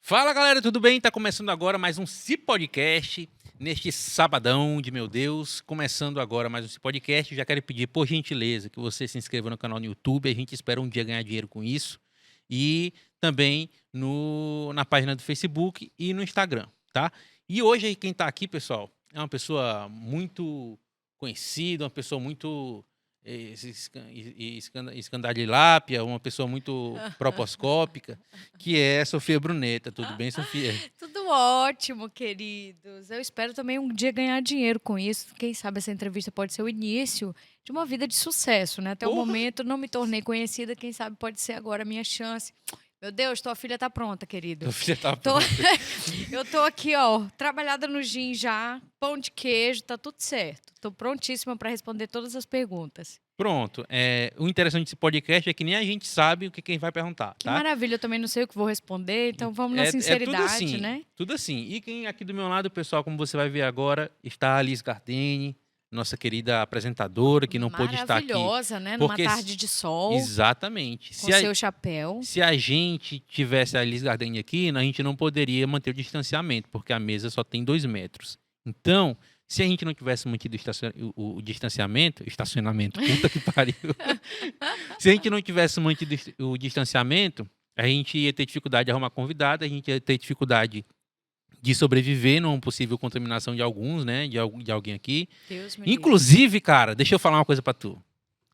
Fala galera, tudo bem? Tá começando agora mais um C Podcast, neste sabadão de meu Deus. Começando agora mais um C Podcast. Já quero pedir, por gentileza, que você se inscreva no canal no YouTube. A gente espera um dia ganhar dinheiro com isso. E também na página do Facebook e no Instagram, tá? E hoje aí quem tá aqui, pessoal, é uma pessoa muito conhecida, uma pessoa muito escandalilápia, uma pessoa muito proposcópica, que é Sofia Bruneta. Tudo bem, Sofia? Tudo ótimo, queridos. Eu espero também um dia ganhar dinheiro com isso. Quem sabe essa entrevista pode ser o início de uma vida de sucesso, né? Até o Porra! momento não me tornei conhecida, quem sabe pode ser agora a minha chance. Meu Deus, tua filha tá pronta, querido. Sofia tá Tô- pronta. Eu tô aqui, ó, trabalhada no gin já, pão de queijo, tá tudo certo. Tô prontíssima para responder todas as perguntas. Pronto. O interessante desse podcast é que nem a gente sabe o que quem vai perguntar, Que tá? maravilha, eu também não sei o que vou responder, então vamos na É tudo sinceridade, assim, né? tudo assim. E quem aqui do meu lado, pessoal, como você vai ver agora, está a Alice Gardini, nossa querida apresentadora, que não pôde estar aqui. Maravilhosa, né? Numa Porque tarde de sol, Exatamente. com seu chapéu. Se a gente tivesse a Alice Gardini aqui, a gente não poderia manter o distanciamento, porque a mesa só tem 2 metros. Então, se a gente não tivesse mantido o distanciamento, estacionamento, puta que pariu. Se a gente não tivesse mantido o distanciamento, a gente ia ter dificuldade de arrumar convidado, a gente ia ter dificuldade de sobreviver numa possível contaminação de alguns, né? De alguém aqui. Deus me livre. Inclusive, cara, deixa eu falar uma coisa pra tu.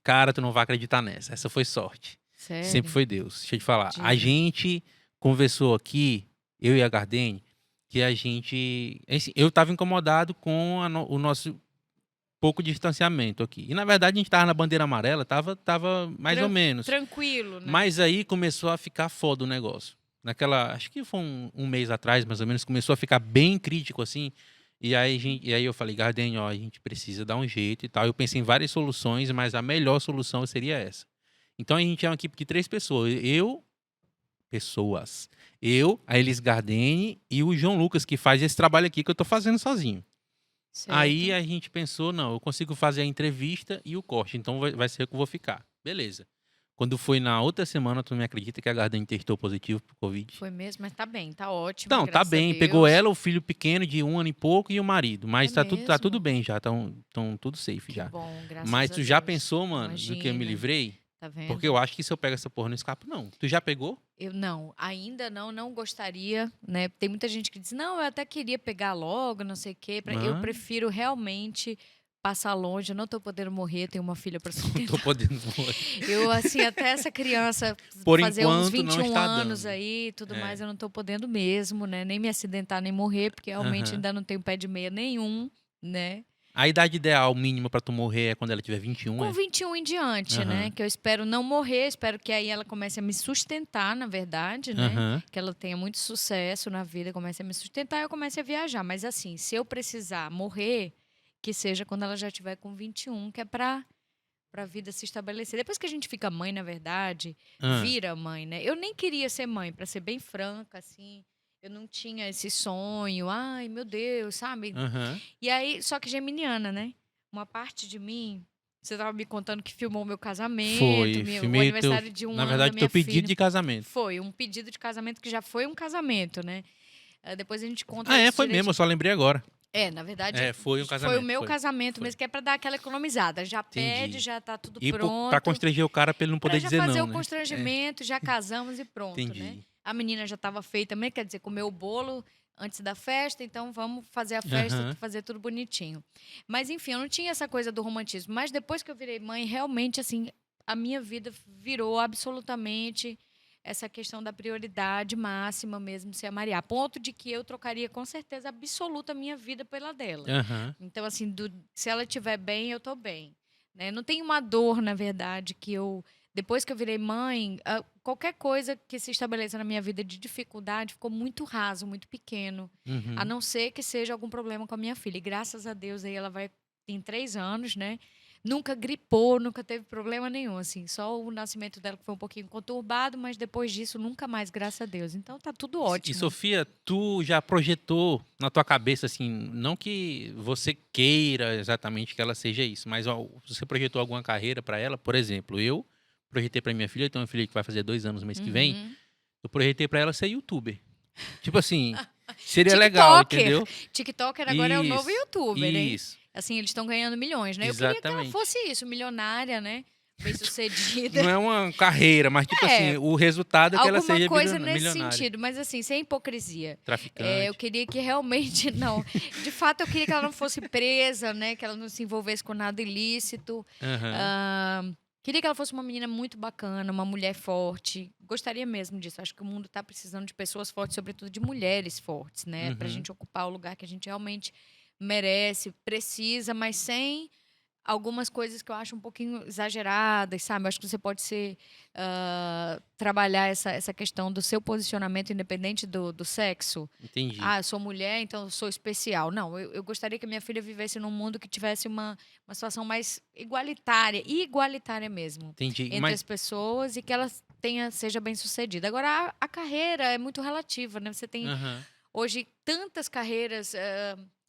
Cara, tu não vai acreditar nessa. Essa foi sorte. Sério? Sempre foi Deus. Deixa eu te falar. A Diga. gente conversou aqui, eu e a Gardene, que a gente. Assim, eu estava incomodado com o nosso pouco distanciamento aqui. E na verdade a gente tava na bandeira amarela, tava mais ou menos. Tranquilo, né? Mas aí começou a ficar foda o negócio. Acho que foi um mês atrás, mais ou menos, começou a ficar bem crítico assim. E aí eu falei, Gardene, ó, a gente precisa dar um jeito e tal. Eu pensei em várias soluções, mas a melhor solução seria essa. Então a gente é uma equipe de 3 pessoas. Eu, a Elis Gardeni e o João Lucas, que faz esse trabalho aqui que eu tô fazendo sozinho. Certo. Aí a gente pensou, não, eu consigo fazer a entrevista e o corte, então vai ser eu que vou ficar. Beleza. Quando foi na outra semana, tu não me acredita que a Gardeni testou positivo pro Covid? Foi mesmo, mas tá bem, tá ótimo. Então, tá graças a bem. Deus. Pegou ela, o filho pequeno de 1 ano e pouco e o marido. Mas É tá tudo mesmo? bem já, tão tudo safe Que já. bom, graças Mas a tu já Deus. pensou, mano, do que eu me Imagina. livrei? Tá vendo? Porque eu acho que se eu pego essa porra, não escapo, não. Tu já pegou? Eu não, ainda não gostaria, né? Tem muita gente que diz, não, eu até queria pegar logo, não sei o quê. Eu Ah. prefiro realmente passar longe, eu não tô podendo morrer, tenho uma filha para Não sustentar. tô podendo morrer. Eu, assim, até essa criança Por fazer uns enquanto, não 21 está anos dando. aí e tudo É. mais, eu não tô podendo mesmo, né? Nem me acidentar, nem morrer, porque realmente Aham. ainda não tenho pé de meia nenhum, né? A idade ideal mínima pra tu morrer é quando ela tiver 21, Com é? 21 em diante, né? Aham. Que eu espero não morrer, espero que aí ela comece a me sustentar, na verdade, né? Aham. Que ela tenha muito sucesso na vida, comece a me sustentar e eu comece a viajar. Mas assim, se eu precisar morrer, que seja quando ela já estiver com 21, que é pra vida se estabelecer. Depois que a gente fica mãe, na verdade, Ah. vira mãe, né? Eu nem queria ser mãe, pra ser bem franca, assim. Eu não tinha esse sonho, ai, meu Deus, sabe? Aham. E aí, só que geminiana, né? Uma parte de mim, você tava me contando que filmou meu casamento, Foi. o Filmei teu. aniversário de 1 Na ano da verdade, minha teu pedido filha. de casamento. Foi um pedido de casamento que já foi um casamento, né? Depois a gente conta Ah, isso foi mesmo, direitinho. eu só lembrei agora. Na verdade, Foi um foi casamento. o meu foi. casamento Foi. mesmo, que é pra dar aquela economizada. Já Entendi. pede, já tá tudo E pra pronto. constranger o cara pra ele não Pra poder já dizer fazer não, o né? constrangimento, já casamos e pronto, né? Entendi. A menina já estava feita também, quer dizer, comeu o bolo antes da festa, então vamos fazer a festa, Aham. fazer tudo bonitinho. Mas enfim, eu não tinha essa coisa do romantismo. Mas depois que eu virei mãe, realmente, assim, a minha vida virou absolutamente essa questão da prioridade máxima mesmo ser a Maria. A ponto de que eu trocaria com certeza absoluta a minha vida pela dela. Aham. Então, assim, se ela estiver bem, eu estou bem. Né? Não tem uma dor, na verdade, que eu. Depois que eu virei mãe, qualquer coisa que se estabeleça na minha vida de dificuldade ficou muito raso, muito pequeno. A Uhum. não ser que seja algum problema com a minha filha. E graças a Deus, aí ela tem 3 anos, né? Nunca gripou, nunca teve problema nenhum, assim. Só o nascimento dela que foi um pouquinho conturbado, mas depois disso, nunca mais, graças a Deus. Então, tá tudo E ótimo. Sofia, tu já projetou na tua cabeça, assim, não que você queira exatamente que ela seja isso, mas ó, você projetou alguma carreira pra ela? Por exemplo, eu projetei pra minha filha, eu tenho uma filha que vai fazer 2 anos no mês que vem, Uhum. eu projetei pra ela ser youtuber. Tipo assim, seria legal, TikToker. entendeu? TikToker agora é o novo Isso, youtuber, hein? isso, Assim, eles estão ganhando milhões, né? Eu queria que ela exatamente. fosse isso, milionária, né? Bem-sucedida. Não é uma carreira, mas tipo assim, É, o resultado é que ela alguma seja coisa nesse milionária. sentido, mas assim, sem hipocrisia. Eu Traficante. queria que realmente não. De fato, eu queria que ela não fosse presa, né? Que ela não se envolvesse com nada ilícito. Aham. Ah, queria que ela fosse uma menina muito bacana, uma mulher forte. Gostaria mesmo disso. Acho que o mundo está precisando de pessoas fortes, sobretudo de mulheres fortes, né? Para a Uhum. gente ocupar o lugar que a gente realmente merece, precisa, mas sem algumas coisas que eu acho um pouquinho exageradas, sabe? Acho que você pode trabalhar essa questão do seu posicionamento independente do sexo. Entendi. Ah, eu sou mulher, então eu sou especial. Não, eu gostaria que a minha filha vivesse num mundo que tivesse uma situação mais igualitária mesmo, Entendi. entre as pessoas e que ela seja bem-sucedida. Agora, a carreira é muito relativa, né? Você tem Aham. hoje tantas carreiras.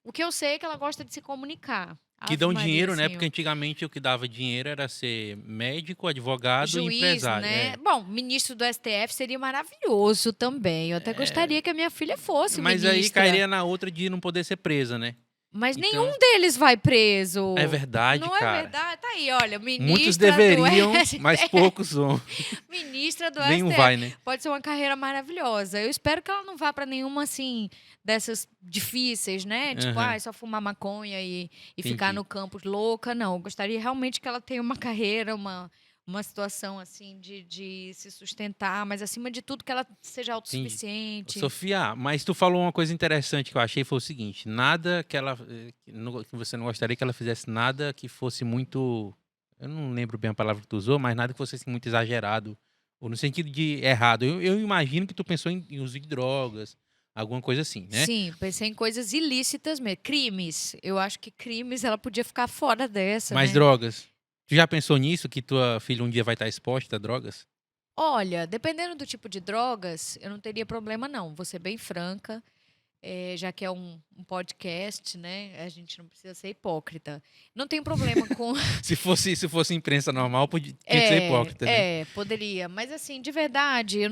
O que eu sei é que ela gosta de se comunicar. Que Ave dão Maria, dinheiro, né? Porque Senhor. antigamente o que dava dinheiro era ser médico, advogado e Juiz, empresário. né? Bom, ministro do STF seria maravilhoso também. Eu até gostaria que a minha filha fosse Mas aí ministra. cairia na outra de não poder ser presa, né? Mas Então, nenhum deles vai é preso. verdade, Não é cara. verdade? Tá aí, olha, Muitos ministra do deveriam, mas STF. poucos vão. Ministra do Nenhum STF. vai, né? Pode ser uma carreira maravilhosa. Eu espero que ela não vá para nenhuma, assim, dessas difíceis, né? Tipo, Aham, só fumar maconha e ficar entendi. no campus louca. Não, eu gostaria realmente que ela tenha uma carreira, uma situação, assim, de se sustentar, mas, acima de tudo, que ela seja Entendi. autossuficiente. Sofia, mas tu falou uma coisa interessante que eu achei foi o seguinte: nada que ela. Que você não gostaria que ela fizesse nada que fosse muito. Eu não lembro bem a palavra que tu usou, mas nada que fosse assim, muito exagerado. Ou no sentido de errado. Eu imagino que tu pensou em uso de drogas, alguma coisa assim, né? Sim, pensei em coisas ilícitas mesmo. Crimes. Eu acho que crimes ela podia ficar fora dessa, Mas né? drogas. Tu já pensou nisso, que tua filha um dia vai estar exposta a drogas? Olha, dependendo do tipo de drogas, eu não teria problema, não. Vou ser bem franca, já que é um podcast, né? A gente não precisa ser hipócrita. Não tem problema com. Se fosse imprensa normal, tinha que ser hipócrita, né? Poderia. Mas, assim, de verdade, eu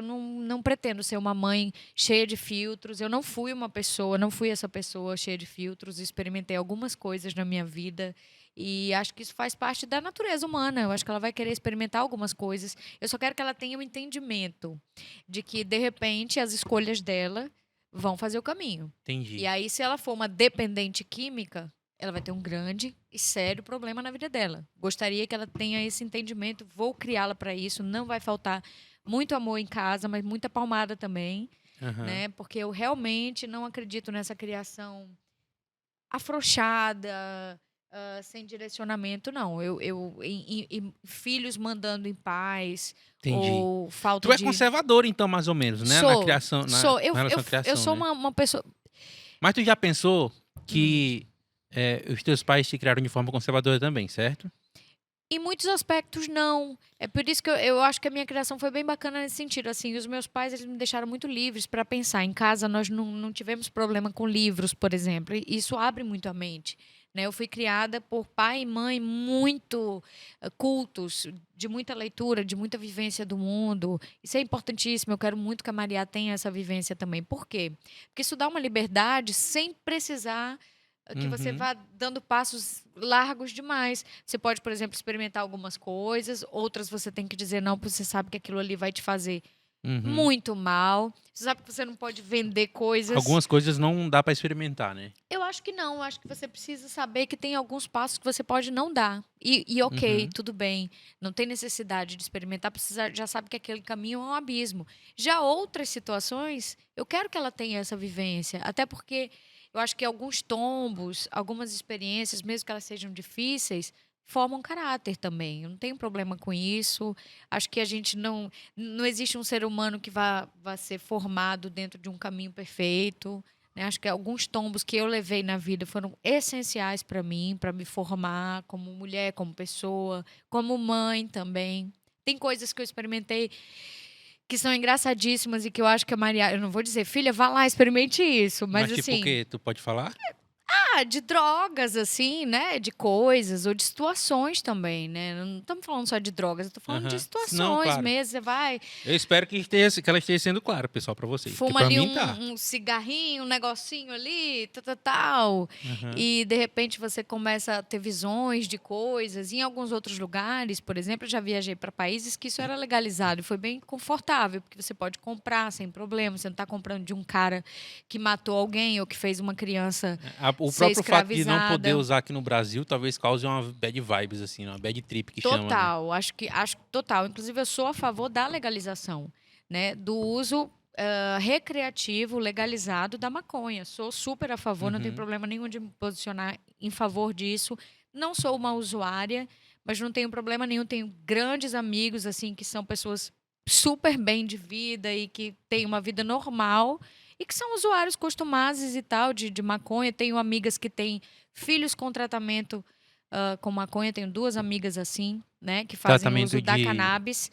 não pretendo ser uma mãe cheia de filtros. Eu não fui uma pessoa, não fui essa pessoa cheia de filtros. Experimentei algumas coisas na minha vida. E acho que isso faz parte da natureza humana. Eu acho que ela vai querer experimentar algumas coisas. Eu só quero que ela tenha um entendimento de que, de repente, as escolhas dela vão fazer o caminho. E Entendi. aí, se ela for uma dependente química, ela vai ter um grande e sério problema na vida dela. Gostaria que ela tenha esse entendimento, vou criá-la para isso, não vai faltar muito amor em casa, mas muita palmada também, Aham. né? Porque eu realmente não acredito nessa criação afrouxada, sem direcionamento, não. Em filhos mandando em paz, Entendi. ou falta Tu é de. conservador, então, mais ou menos, né? Na Sou, criação, sou. com relação à Eu criação, sou né? uma pessoa. Mas tu já pensou Hum. que os teus pais te criaram de forma conservadora também, certo? Em muitos aspectos, não. É por isso que eu acho que a minha criação foi bem bacana nesse sentido. Assim, os meus pais eles me deixaram muito livres para pensar. Em casa, nós não tivemos problema com livros, por exemplo. E isso abre muito a mente. Né? Eu fui criada por pai e mãe muito cultos, de muita leitura, de muita vivência do mundo. Isso é importantíssimo. Eu quero muito que a Maria tenha essa vivência também. Por quê? Porque isso dá uma liberdade sem precisar que você Uhum, vá dando passos largos demais. Você pode, por exemplo, experimentar algumas coisas, outras você tem que dizer não, porque você sabe que aquilo ali vai te fazer uhum. muito mal. Você sabe que você não pode vender coisas. Algumas coisas não dá pra experimentar, né? Eu acho que não. Eu acho que você precisa saber que tem alguns passos que você pode não dar. E ok, Uhum, tudo bem. Não tem necessidade de experimentar, já sabe que aquele caminho é um abismo. Já outras situações, eu quero que ela tenha essa vivência. Até porque eu acho que alguns tombos, algumas experiências, mesmo que elas sejam difíceis, formam caráter também. Eu não tenho problema com isso. Acho que a gente não existe um ser humano que vá ser formado dentro de um caminho perfeito, né? Acho que alguns tombos que eu levei na vida foram essenciais para mim, para me formar como mulher, como pessoa, como mãe também. Tem coisas que eu experimentei que são engraçadíssimas e que eu acho que a Maria. Eu não vou dizer, filha, vá lá, experimente isso. Mas mas tipo o assim, quê? Tu pode falar? de drogas, assim, né? De coisas ou de situações também, né? Não estamos falando só de drogas, eu tô falando de Aham. Não, situações claro. mesmo. Você vai, Eu espero que ela esteja sendo clara, pessoal, pra vocês. Porque fuma pra ali mim tá. um cigarrinho, um negocinho ali, tal. Aham. E de repente você começa a ter visões de coisas. Em alguns outros lugares, por exemplo, eu já viajei para países que isso era legalizado e foi bem confortável, porque você pode comprar sem problema. Você não está comprando de um cara que matou alguém ou que fez uma criança O ser próprio fato de não poder escravizada. usar aqui no Brasil talvez cause uma bad vibes, assim, uma bad trip que chama, né? Total, acho total. Inclusive, eu sou a favor da legalização, né? Do uso recreativo legalizado da maconha. Sou super a favor, não tenho Uhum. problema nenhum de me posicionar em favor disso. Não sou uma usuária, mas não tenho problema nenhum. Tenho grandes amigos, assim, que são pessoas super bem de vida e que têm uma vida normal e que são usuários costumados e tal de maconha. Tenho amigas que têm filhos com tratamento com maconha. Tenho duas amigas assim, né, que fazem Tratamento uso da de. cannabis.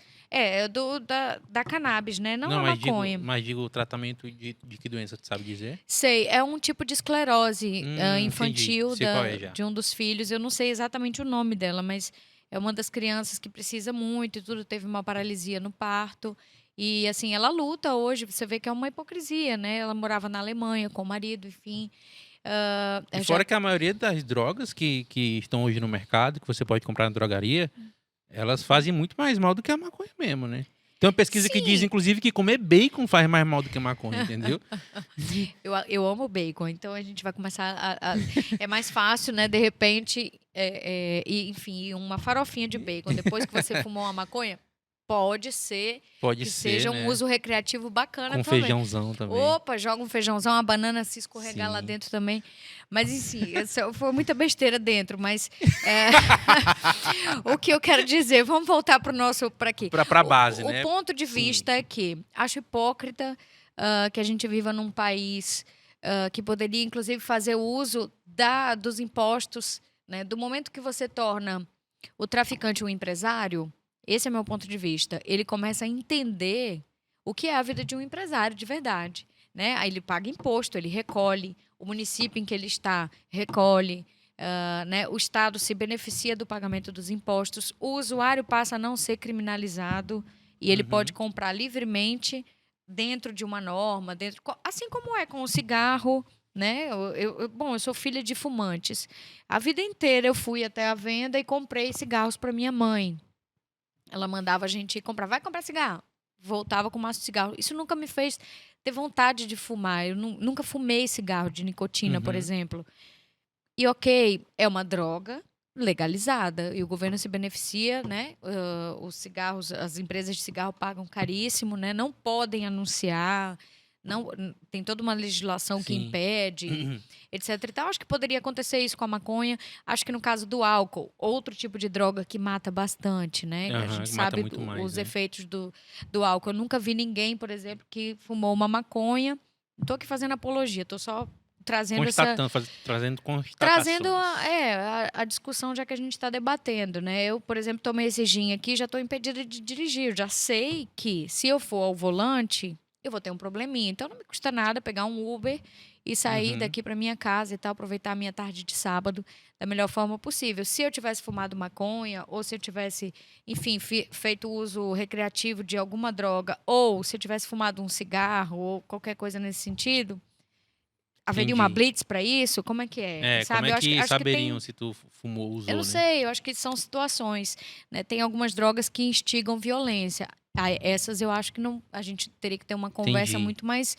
Da cannabis, né? Não Não, a maconha. mas digo tratamento de que doença, tu sabe dizer? Sei, é um tipo de esclerose Entendi. infantil Sei qual é já. de um dos filhos. Eu não sei exatamente o nome dela, mas é uma das crianças que precisa muito e tudo. Teve uma paralisia no parto. E, assim, ela luta hoje. Você vê que é uma hipocrisia, né? Ela morava na Alemanha com o marido, enfim. E Já fora que a maioria das drogas que estão hoje no mercado, que você pode comprar na drogaria, elas fazem muito mais mal do que a maconha mesmo, né? Tem uma pesquisa que diz, Sim, inclusive, que comer bacon faz mais mal do que maconha, entendeu? eu amo bacon, então a gente vai começar é mais fácil, né? De repente, enfim, uma farofinha de bacon. Depois que você fumou uma maconha, pode ser Pode que ser, seja um né? uso recreativo bacana Com também. feijãozão também. Opa, joga um feijãozão, uma banana se escorregar lá Sim. dentro também. Mas, enfim, foi muita besteira dentro. Mas o que eu quero dizer, vamos voltar para aqui. Pra base, O né? ponto de Sim. vista é que acho hipócrita que a gente viva num país que poderia, inclusive, fazer uso dos impostos, né? Do momento que você torna o traficante um empresário, esse é meu ponto de vista. Ele começa a entender o que é a vida de um empresário de verdade, né? Aí ele paga imposto, ele recolhe, o município em que ele está recolhe, né? O Estado se beneficia do pagamento dos impostos, o usuário passa a não ser criminalizado e ele pode comprar livremente dentro de uma norma, assim como é com o cigarro, né? Bom, eu sou filha de fumantes. A vida inteira eu fui até a venda e comprei cigarros para minha mãe. Ela mandava a gente ir comprar. Vai comprar cigarro. Voltava com um maço de cigarro. Isso nunca me fez ter vontade de fumar. Eu nunca fumei cigarro de nicotina, por exemplo. E ok, é uma droga legalizada. E o governo se beneficia, né? Os cigarros, as empresas de cigarro pagam caríssimo, né? Não podem anunciar. Não, tem toda uma legislação que Sim. impede, etc. E tal. Acho que poderia acontecer isso com a maconha. Acho que no caso do álcool, outro tipo de droga que mata bastante, né? A gente Mata sabe muito mais, os né? efeitos do álcool. Eu nunca vi ninguém, por exemplo, que fumou uma maconha. Não estou aqui fazendo apologia, estou só trazendo Trazendo trazendo constatações. a discussão já que a gente está debatendo, né? Eu, por exemplo, tomei esse gin aqui, já estou impedida de dirigir. Eu já sei que se eu for ao volante, eu vou ter um probleminha. Então não me custa nada pegar um Uber e sair daqui para minha casa e tal, aproveitar a minha tarde de sábado da melhor forma possível. Se eu tivesse fumado maconha ou se eu tivesse, enfim, feito uso recreativo de alguma droga ou se eu tivesse fumado um cigarro ou qualquer coisa nesse sentido, haveria uma Entendi. blitz para isso? Como é que é? Como Sabe? é Eu acho que acho que saberiam tem. se tu fumou ou usou, Eu não né? sei, eu acho que são situações, né? Tem algumas drogas que instigam violência. Essas eu acho que não, a gente teria que ter uma conversa Entendi. muito mais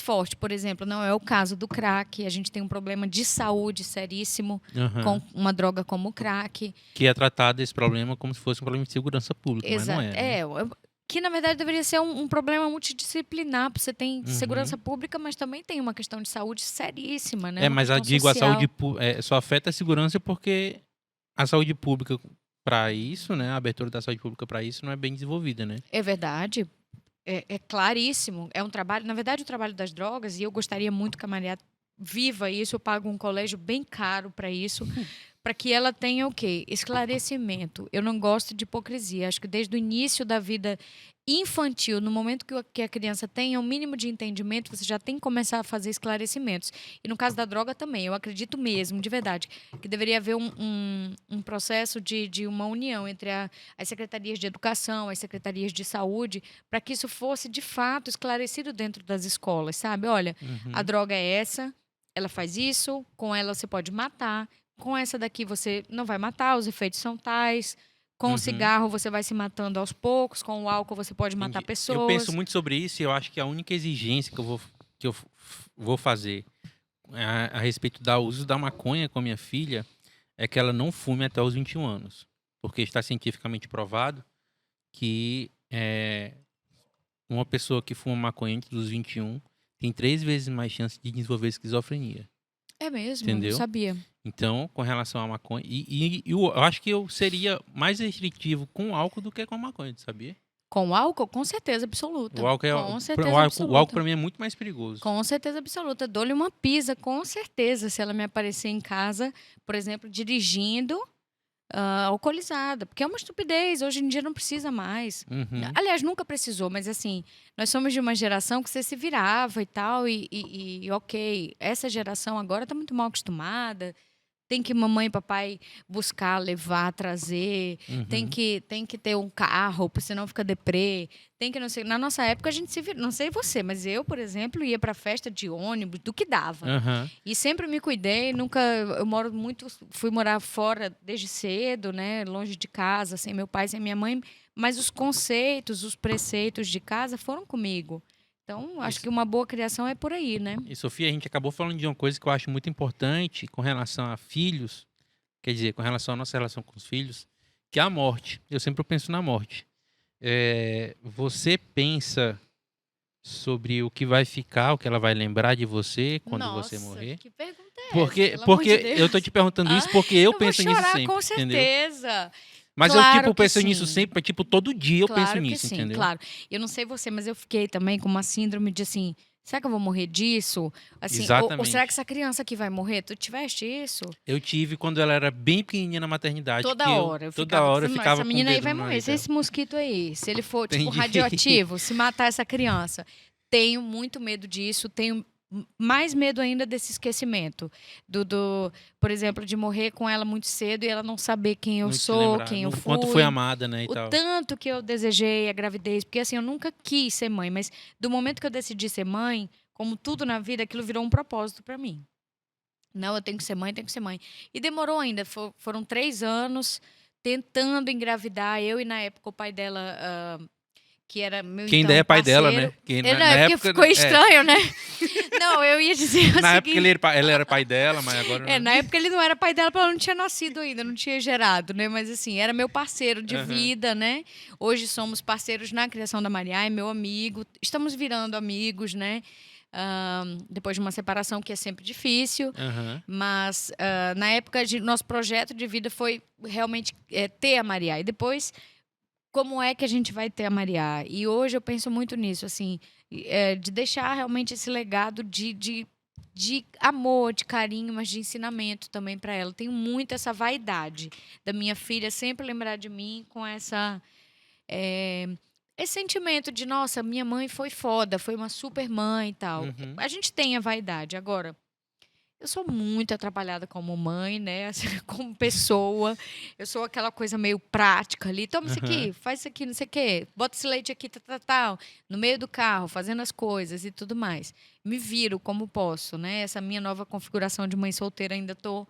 forte. Por exemplo, não é o caso do crack. A gente tem um problema de saúde seríssimo com uma droga como o crack. Que é tratado esse problema como se fosse um problema de segurança pública, mas não Exato. é, né? Que na verdade deveria ser um problema multidisciplinar. Porque você tem segurança pública, mas também tem uma questão de saúde seríssima, né? Uma Mas eu questão digo, a social. saúde só afeta a segurança porque a saúde pública para isso, né? A abertura da saúde pública para isso não é bem desenvolvida, né? É verdade. É claríssimo. É um trabalho, na verdade, o trabalho das drogas, e eu gostaria muito que a Maria viva isso. Eu pago um colégio bem caro para isso, para que ela tenha o quê? Esclarecimento. Eu não gosto de hipocrisia. Acho que desde o início da vida infantil, no momento que a criança tenha o mínimo de entendimento, você já tem que começar a fazer esclarecimentos. E no caso da droga também, eu acredito mesmo, de verdade, que deveria haver um processo de uma união entre as secretarias de educação, as secretarias de saúde, para que isso fosse, de fato, esclarecido dentro das escolas, sabe? Olha, a Uhum. droga é essa, ela faz isso, com ela você pode matar, com essa daqui você não vai matar, os efeitos são tais. Com o Uhum. cigarro você vai se matando aos poucos, com o álcool você pode matar Entendi. Eu penso pessoas. muito sobre isso e eu acho que a única exigência que eu vou fazer a respeito do uso da maconha com a minha filha é que ela não fume até os 21 anos. Porque está cientificamente provado que uma pessoa que fuma maconha antes dos 21 tem 3 vezes mais chance de desenvolver esquizofrenia. É mesmo, não Entendeu? sabia. Então, com relação à maconha. E eu acho que eu seria mais restritivo com o álcool do que com a maconha, sabia? Com o álcool, com certeza O absoluta. álcool, Com o certeza álcool, o álcool absoluta. para mim é muito mais perigoso. Com certeza absoluta. Dou-lhe uma pisa, com certeza, se ela me aparecer em casa, por exemplo, dirigindo alcoolizada. Porque é uma estupidez, hoje em dia não precisa mais. Uhum. Aliás, nunca precisou, mas assim, nós somos de uma geração que você se virava e tal, e ok, essa geração agora está muito mal acostumada. Tem que mamãe e papai buscar, levar, trazer. Tem Uhum. que, tem que ter um carro, porque senão fica deprê. Tem que não sei. Na nossa época a gente se vira, não sei você, mas eu, por exemplo, ia para festa de ônibus, do que dava. Aham. E sempre me cuidei, nunca eu moro muito, fui morar fora desde cedo, né, longe de casa, sem meu pai, sem minha mãe, mas os conceitos, os preceitos de casa foram comigo. Então, acho Isso. que uma boa criação é por aí, né? E, Sofia, a gente acabou falando de uma coisa que eu acho muito importante com relação a filhos, quer dizer, com relação à nossa relação com os filhos, que é a morte. Eu sempre penso na morte. Você pensa sobre o que vai ficar, o que ela vai lembrar de você quando você Nossa, morrer? que pergunta é essa? Porque, Pelo amor de porque eu tô Deus. te perguntando Ah, isso porque eu eu vou penso nisso chorar com sempre, entendeu? certeza. Mas eu, Claro tipo, que penso nisso sim. sempre, tipo, todo dia eu penso Claro que nisso, sim, entendeu? claro. Eu não sei você, mas eu fiquei também com uma síndrome de assim, será que eu vou morrer disso? Assim, ou será que Exatamente. essa criança aqui vai morrer? Tu tiveste isso? Eu tive quando ela era bem pequenininha na maternidade, que Toda eu, hora eu toda ficava, hora eu "Não, essa ficava com o menina aí dedo vai no morrer. nariz Se dela. esse mosquito aí, se ele for tipo Entendi. radioativo, se matar essa criança, tenho muito medo disso, tenho mais medo ainda desse esquecimento. Por exemplo, de morrer com ela muito cedo e ela não saber quem eu Não se sou, lembrar. quem eu No quanto foi fui. amada, né, e O tal. tanto que eu desejei a gravidez. Porque assim, eu nunca quis ser mãe, mas do momento que eu decidi ser mãe, como tudo na vida, aquilo virou um propósito para mim. Não, eu tenho que ser mãe, tenho que ser mãe. E demorou ainda, foram 3 anos tentando engravidar. Eu e na época o pai dela, que era meu Que ainda é então pai dela, parceiro. né? Que Não, na é porque época. ficou estranho, né? Não, eu ia dizer o Na época seguinte. ele era pai dela, mas agora. Na época ele não era pai dela, porque ela não tinha nascido ainda, não tinha gerado, né? Mas assim, era meu parceiro de Aham. vida, né? Hoje somos parceiros na criação da Maria, é meu amigo. Estamos virando amigos, né? Depois de uma separação que é sempre difícil. Aham. Mas na época, nosso projeto de vida foi realmente ter a Maria. E depois, como é que a gente vai ter a Maria? E hoje eu penso muito nisso, assim, de deixar realmente esse legado de amor, de carinho, mas de ensinamento também para ela. Tenho muito essa vaidade da minha filha sempre lembrar de mim com esse sentimento de, nossa, minha mãe foi foda, foi uma super mãe e tal. Uhum. A gente tem a vaidade. Agora, eu sou muito atrapalhada como mãe, né? Assim, como pessoa. Eu sou aquela coisa meio prática ali. Toma isso Aham. aqui, faz isso aqui, não sei o quê. Bota esse leite aqui, tal, no meio do carro, fazendo as coisas e tudo mais. Me viro como posso, né? Essa minha nova configuração de mãe solteira ainda estou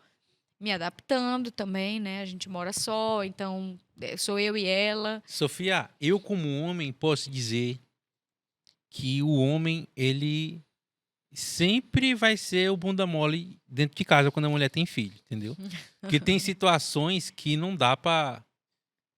me adaptando também, né? A gente mora só, então sou eu e ela. Sofia, eu como homem posso dizer que o homem, ele sempre vai ser o bunda mole dentro de casa quando a mulher tem filho, entendeu? Porque tem situações que não dá pra.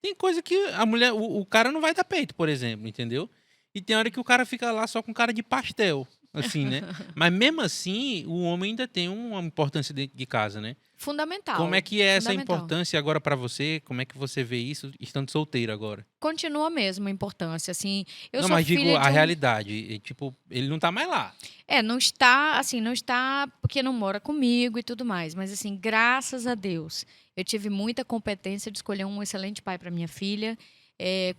Tem coisa que a mulher, o cara não vai dar peito, por exemplo, entendeu? E tem hora que o cara fica lá só com cara de pastel. assim, né? Mas mesmo assim, o homem ainda tem uma importância dentro de casa, né? Fundamental. Como é que é essa fundamental. importância agora pra você? Como é que você vê isso estando solteiro agora? Continua mesmo a importância, assim. Eu Não, sou mas digo filha a de um. realidade. Tipo, ele não tá mais lá. Não está, assim, não está porque não mora comigo e tudo mais, mas assim, graças a Deus, eu tive muita competência de escolher um excelente pai para minha filha.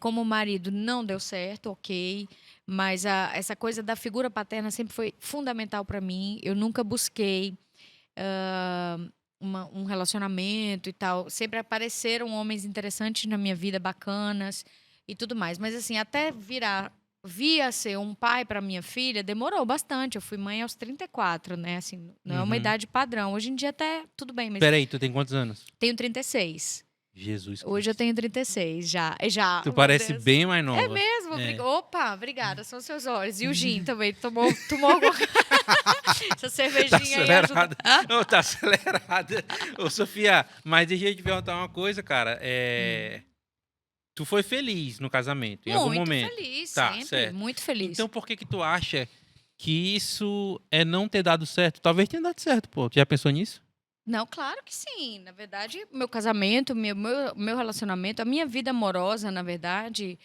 Como marido não deu certo, ok, mas essa coisa da figura paterna sempre foi fundamental para mim. Eu nunca busquei ah, um relacionamento e tal. Sempre apareceram homens interessantes na minha vida, bacanas e tudo mais. Mas assim, até via ser um pai para minha filha, demorou bastante. Eu fui mãe aos 34, né? Assim, não é uma Uhum. idade padrão. Hoje em dia até tudo bem, mas Peraí, tu tem quantos anos? tenho 36. Jesus Hoje eu Cristo. tenho 36 já. Já, Tu meu parece Deus. bem mais É nova. mesmo? É. Opa, obrigada. São seus olhos. E o gin também. Tomou alguma... Essa Tá cervejinha aí ajuda. acelerada. Não, tá acelerada. Ô, Sofia, mas deixa eu te perguntar uma coisa, cara. Tu foi feliz no casamento, em algum Muito momento? feliz, Tá, sempre. certo. Muito feliz. Então por que tu acha que isso é não ter dado certo? Talvez tenha dado certo, pô. Tu já pensou nisso? Não, claro que sim. Na verdade, meu casamento, meu relacionamento, a minha vida amorosa, na verdade,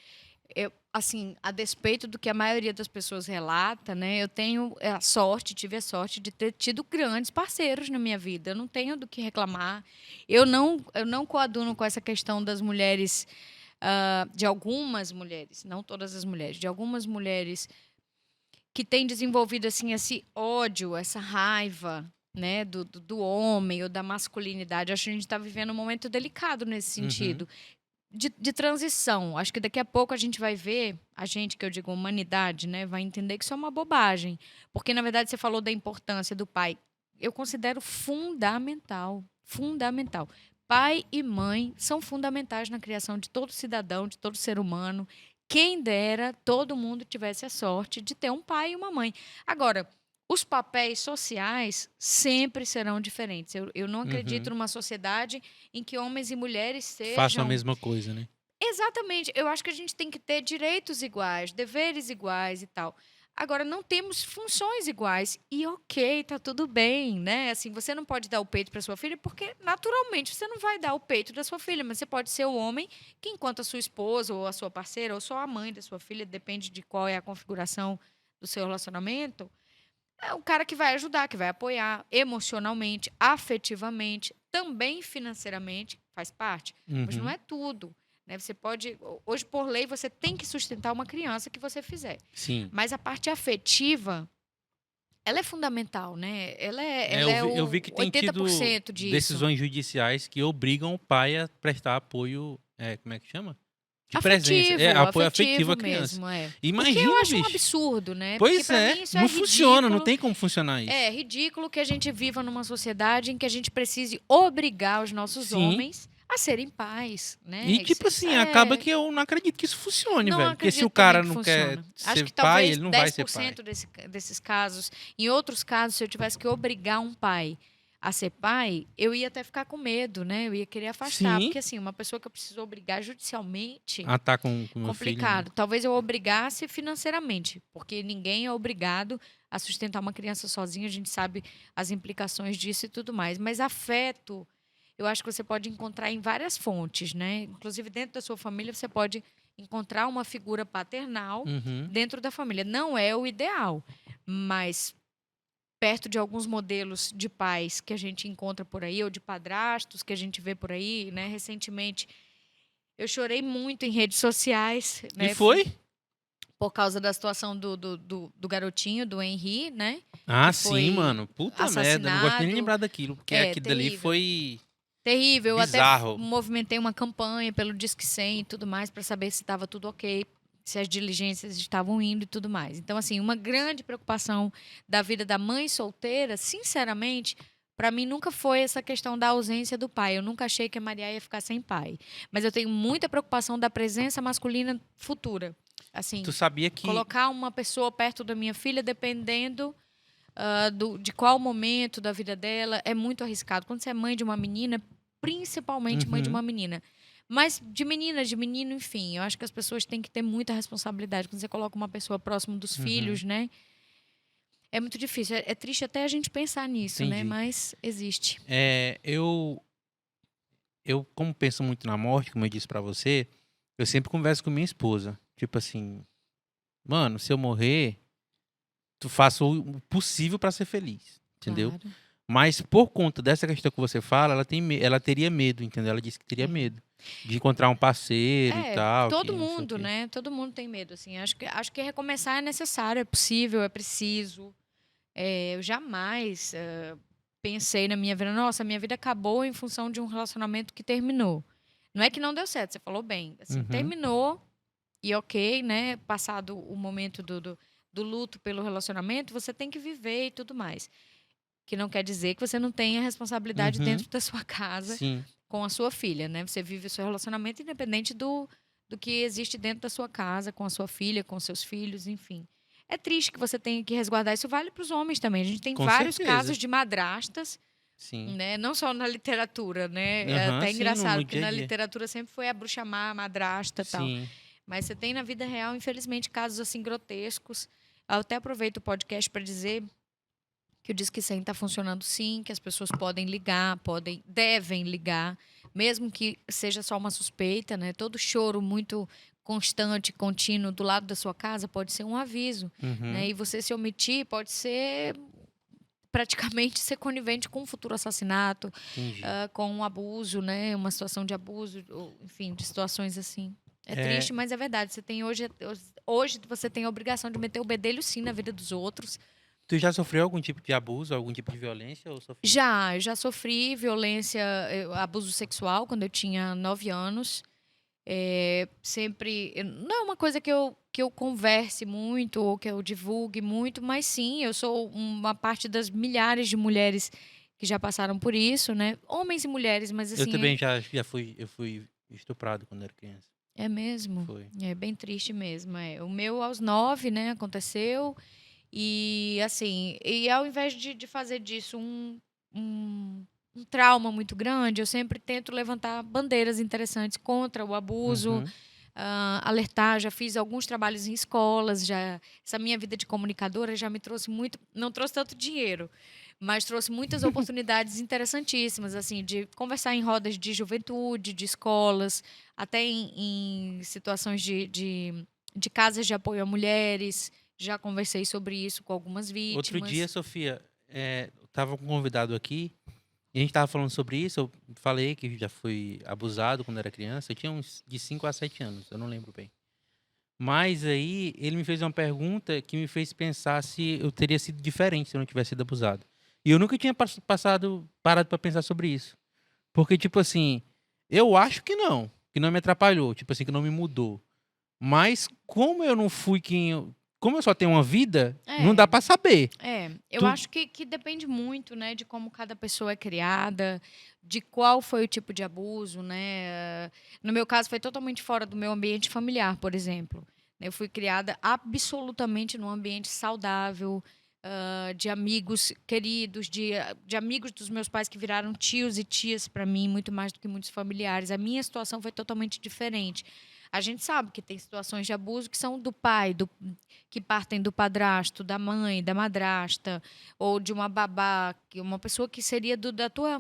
assim, a despeito do que a maioria das pessoas relata, né? Eu tenho tive a sorte de ter tido grandes parceiros na minha vida. Eu não tenho do que reclamar. Eu não coaduno com essa questão das mulheres, de algumas mulheres, não todas as mulheres, de algumas mulheres que têm desenvolvido assim esse ódio, essa raiva, né, do homem ou da masculinidade. Acho que a gente está vivendo um momento delicado nesse sentido. De transição. Acho que daqui a pouco a gente vai ver, a gente, que eu digo humanidade, né, vai entender que isso é uma bobagem. Porque, na verdade, você falou da importância do pai. Eu considero fundamental. Fundamental. Pai e mãe são fundamentais na criação de todo cidadão, de todo ser humano. Quem dera todo mundo tivesse a sorte de ter um pai e uma mãe. Agora, os papéis sociais sempre serão diferentes. Eu não acredito numa sociedade em que homens e mulheres Façam a sejam. mesma coisa, né? Exatamente. Eu acho que a gente tem que ter direitos iguais, deveres iguais e tal. Agora, não temos funções iguais. E ok, tá tudo bem, né? Assim, você não pode dar o peito para sua filha, porque naturalmente você não vai dar o peito da sua filha, mas você pode ser o homem que, enquanto a sua esposa, ou a sua parceira, ou só a mãe da sua filha, depende de qual é a configuração do seu relacionamento, é o cara que vai ajudar, que vai apoiar emocionalmente, afetivamente, também financeiramente, faz parte, mas não Uhum. é tudo. Né? Você pode. Hoje, por lei, você tem que sustentar uma criança que você fizer. Sim. Mas a parte afetiva, ela é fundamental, né? Ela Eu vi que tem tido 80% disso. decisões judiciais que obrigam o pai a prestar apoio, como é que chama? De Afetivo, presença. Apoio afetivo à criança. mesmo, é. O que eu Imagina, acho um bicho. absurdo, né? Pois Porque pra mim isso não é funciona, não ridículo. tem como funcionar isso. É ridículo que a gente viva numa sociedade em que a gente precise obrigar os nossos Sim. homens a serem pais, né? E tipo assim, acaba que eu não acredito que isso funcione, Não velho. Porque se acredito o cara também que não quer funciona. Acho ser que pai, talvez ele não vai ser pai. 10% desses casos. Em outros casos, se eu tivesse que obrigar um pai a ser pai, eu ia até ficar com medo, né? Eu ia querer afastar. Sim. Porque, assim, uma pessoa que eu preciso obrigar judicialmente, Ah, tá com o meu filho. complicado. Talvez eu obrigasse financeiramente, porque ninguém é obrigado a sustentar uma criança sozinha. A gente sabe as implicações disso e tudo mais. Mas afeto, eu acho que você pode encontrar em várias fontes, né? Inclusive, dentro da sua família, você pode encontrar uma figura paternal Uhum. dentro da família. Não é o ideal, mas perto de alguns modelos de pais que a gente encontra por aí, ou de padrastos que a gente vê por aí, né? Recentemente, eu chorei muito em redes sociais, né? E foi? Por causa da situação do garotinho, do Henry, né? Ah, que foi sim, mano. Puta merda. Não gosto nem de assassinado. lembrar daquilo. Porque aquilo dali Terrível. foi Terrível. Eu bizarro. até movimentei uma campanha pelo Disque 100 e tudo mais para saber se estava tudo ok, se as diligências estavam indo e tudo mais. Então, assim, uma grande preocupação da vida da mãe solteira, sinceramente, para mim nunca foi essa questão da ausência do pai. Eu nunca achei que a Maria ia ficar sem pai. Mas eu tenho muita preocupação da presença masculina futura. Assim, Tu sabia que... colocar uma pessoa perto da minha filha, dependendo de qual momento da vida dela, é muito arriscado. Quando você é mãe de uma menina, principalmente mãe de uma menina. Mas de menina, de menino, enfim. Eu acho que as pessoas têm que ter muita responsabilidade. Quando você coloca uma pessoa próximo dos filhos, né? É muito difícil. É triste até a gente pensar nisso, né? Entendi. Mas existe. Eu, como penso muito na morte, como eu disse pra você, eu sempre converso com minha esposa. Tipo assim, mano, se eu morrer, tu faça o possível pra ser feliz, entendeu? Claro. Mas por conta dessa questão que você fala, ela teria medo, entendeu? Ela disse que teria É. medo de encontrar um parceiro e tal, que Todo não sei o mundo, quê. né? Todo mundo tem medo, assim. Acho que recomeçar é necessário, é possível, é preciso. Eu jamais pensei na minha vida, nossa, minha vida acabou em função de um relacionamento que terminou. Não é que não deu certo, você falou bem. Assim, Uhum, terminou e ok, né? Passado o momento do luto pelo relacionamento, você tem que viver e tudo mais. Que não quer dizer que você não tenha responsabilidade uhum, dentro da sua casa sim, com a sua filha, né? Você vive o seu relacionamento independente do que existe dentro da sua casa, com a sua filha, com seus filhos, enfim. É triste que você tenha que resguardar. Isso vale para os homens também. A gente tem com vários certeza, casos de madrastas, sim. né? Não só na literatura, né? É Aham, até sim, engraçado, no porque dia a na dia. literatura sempre foi a bruxa má, a madrasta e tal. Sim, Mas você tem na vida real, infelizmente, casos assim grotescos. Eu até aproveito o podcast para dizer que o Disque 100 está funcionando sim, que as pessoas podem ligar, devem ligar, mesmo que seja só uma suspeita, né? Todo choro muito constante, contínuo do lado da sua casa pode ser um aviso, né? uhum, E você se omitir pode ser praticamente ser conivente com um futuro assassinato, entendi. com um abuso, né? Uma situação de abuso, ou, enfim, de situações assim. É É, triste, mas é verdade. Você tem hoje você tem a obrigação de meter o bedelho sim na vida dos outros. tu já sofreu algum tipo de abuso, algum tipo de violência ou só foi isso? Eu já sofri violência, abuso sexual quando eu tinha 9 anos. Não é uma coisa que eu converse muito ou que eu divulgue muito, mas sim, eu sou uma parte das milhares de mulheres que já passaram por isso, né? Homens e mulheres, mas Eu assim, também eu fui estuprado quando era criança. é mesmo. Foi. É bem triste mesmo. O meu aos 9, né, aconteceu. E assim, ao invés de fazer disso um, um trauma muito grande, eu sempre tento levantar bandeiras interessantes contra o abuso, Uhum. alertar. Já fiz alguns trabalhos em escolas, essa minha vida de comunicadora já me trouxe muito, não trouxe tanto dinheiro, mas trouxe muitas oportunidades interessantíssimas, assim, de conversar em rodas de juventude, de escolas, até em situações de casas de apoio a mulheres. Já conversei sobre isso com algumas Outro dia, vítimas. Sofia, eu tava com um convidado aqui e a gente tava falando sobre isso. Eu falei que já fui abusado quando era criança. Eu tinha uns de 5 a 7 anos, eu não lembro bem. Mas aí ele me fez uma pergunta que me fez pensar se eu teria sido diferente se eu não tivesse sido abusado. E eu nunca tinha parado pra pensar sobre isso. Porque, tipo assim, eu acho que não me atrapalhou, tipo assim, que não me mudou. Mas como eu não fui como eu só tenho uma vida, não dá É, pra saber. eu Tu, acho que depende muito, né, de como cada pessoa é criada, de qual foi o tipo de abuso, né? No meu caso, foi totalmente fora do meu ambiente familiar, por exemplo. Eu fui criada absolutamente num ambiente saudável, de amigos queridos, de amigos dos meus pais que viraram tios e tias para mim, muito mais do que muitos familiares. A minha situação foi totalmente diferente. A gente sabe que tem situações de abuso que são do pai, que partem do padrasto, da mãe, da madrasta, ou de uma babá, uma pessoa que seria da tua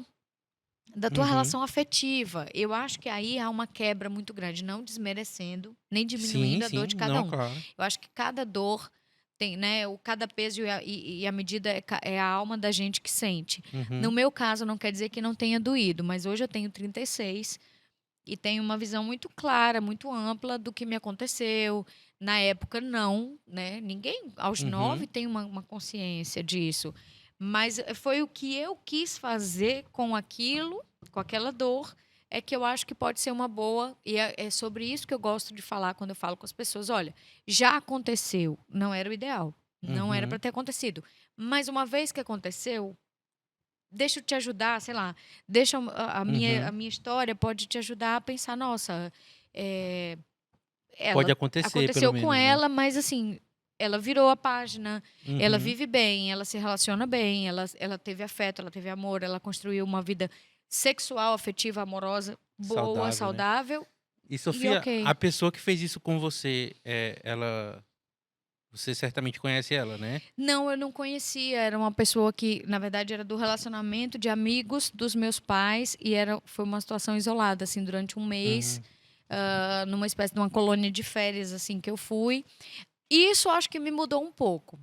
uhum. relação afetiva. Eu acho que aí há uma quebra muito grande, não desmerecendo, nem Sim, diminuindo a dor sim, de cada não, um. claro. Eu acho que cada dor tem, né, cada peso e a medida é a alma da gente que sente. No Uhum, meu caso, não quer dizer que não tenha doído, mas hoje eu tenho 36 e tenho uma visão muito clara, muito ampla do que me aconteceu. Na época, não, né? Ninguém aos uhum, 9 tem uma consciência disso. Mas foi o que eu quis fazer com aquilo, com aquela dor, é que eu acho que pode ser uma boa. E é sobre isso que eu gosto de falar quando eu falo com as pessoas. Olha, já aconteceu, não era o ideal, não era para uhum, ter acontecido. Mas uma vez que aconteceu, deixa eu te ajudar, sei lá, deixa a uhum. minha história pode te ajudar a pensar, nossa, eh, Pode ela acontecer, pelo aconteceu com menos, né? ela, mas assim, ela virou a página, ela Uhum. vive bem, ela se relaciona bem, ela teve afeto, ela teve amor, ela construiu uma vida sexual, afetiva, amorosa, boa, Saudável, né? saudável E, e Sofia, ok. a pessoa que fez isso com você, ela Você certamente conhece ela, né? Não, eu não conhecia. Era uma pessoa que, na verdade, era do relacionamento de amigos dos meus pais e foi uma situação isolada, assim, durante um mês, Uhum. numa espécie de uma colônia de férias, assim, que eu fui. Isso acho que me mudou um pouco.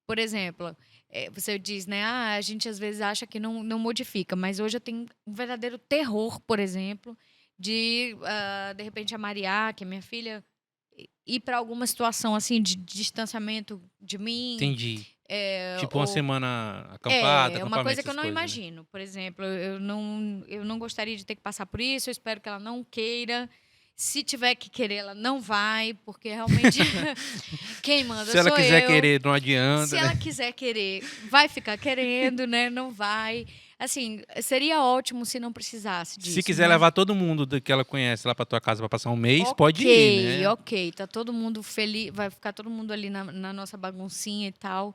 Por exemplo, você diz, né? A gente às vezes acha que não modifica, mas hoje eu tenho um verdadeiro terror, por exemplo, de repente, a Maria, que é minha filha, ir para alguma situação assim de distanciamento de mim, Entendi. Tipo uma ou semana acampada, uma acampamento, coisa que eu essas não coisas, né? imagino. Por exemplo, eu não gostaria de ter que passar por isso, eu espero que ela não queira. Se tiver que querer, ela não vai, porque realmente quem manda Se ela sou quiser eu. querer, não Se adianta, né? ela quiser querer, vai ficar querendo, né? Não vai. Assim, seria ótimo se não precisasse Se disso, quiser mas levar todo mundo que ela conhece lá pra tua casa pra passar um mês, pode ir, ok, né? ok. Tá todo mundo feliz, vai ficar todo mundo ali na nossa baguncinha e tal,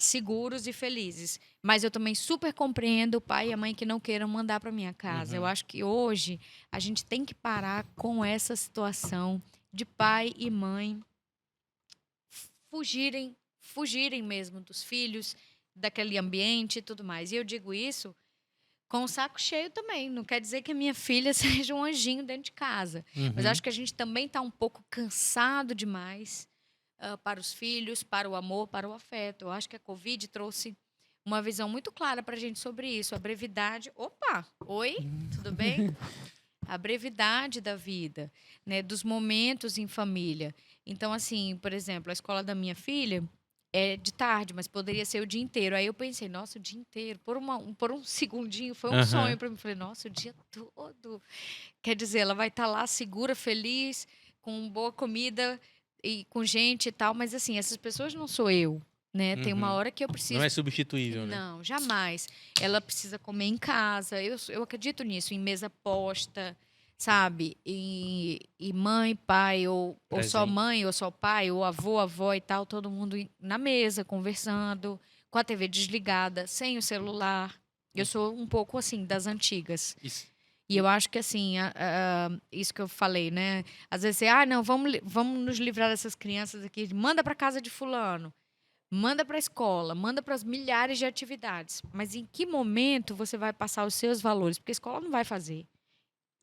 seguros e felizes. Mas eu também super compreendo o pai e a mãe que não queiram mandar para minha casa. Eu Uhum. acho que hoje a gente tem que parar com essa situação de pai e mãe fugirem mesmo dos filhos, daquele ambiente e tudo mais. E eu digo isso com o saco cheio também. Não quer dizer que a minha filha seja um anjinho dentro de casa. Mas Uhum. acho que a gente também está um pouco cansado demais para os filhos, para o amor, para o afeto. Eu acho que a Covid trouxe uma visão muito clara para a gente sobre isso. A brevidade. Opa! Oi? Tudo bem? A brevidade da vida, né? Dos momentos em família. Então, assim, por exemplo, a escola da minha filha é de tarde, mas poderia ser o dia inteiro. Aí eu pensei, nossa, o dia inteiro. Por um segundinho, foi um sonho Aham. para mim. Falei, nossa, o dia todo. Quer dizer, ela vai estar lá segura, feliz, com boa comida e com gente e tal. Mas, assim, essas pessoas não sou eu, né? Tem uma Uhum. hora que eu Não é preciso. substituível, né? Não, jamais. Ela precisa comer em casa. Eu acredito nisso, em mesa posta, sabe? E mãe, pai, ou só Presente. mãe, ou só pai, ou avô, avó e tal, todo mundo na mesa, conversando, com a TV desligada, sem o celular. Eu sou um pouco assim, das antigas. Isso. E eu acho que assim, isso que eu falei, né? Às vezes você, não, vamos nos livrar dessas crianças aqui, manda para casa de fulano. Manda para a escola, manda para as milhares de atividades. Mas em que momento você vai passar os seus valores? Porque a escola não vai fazer.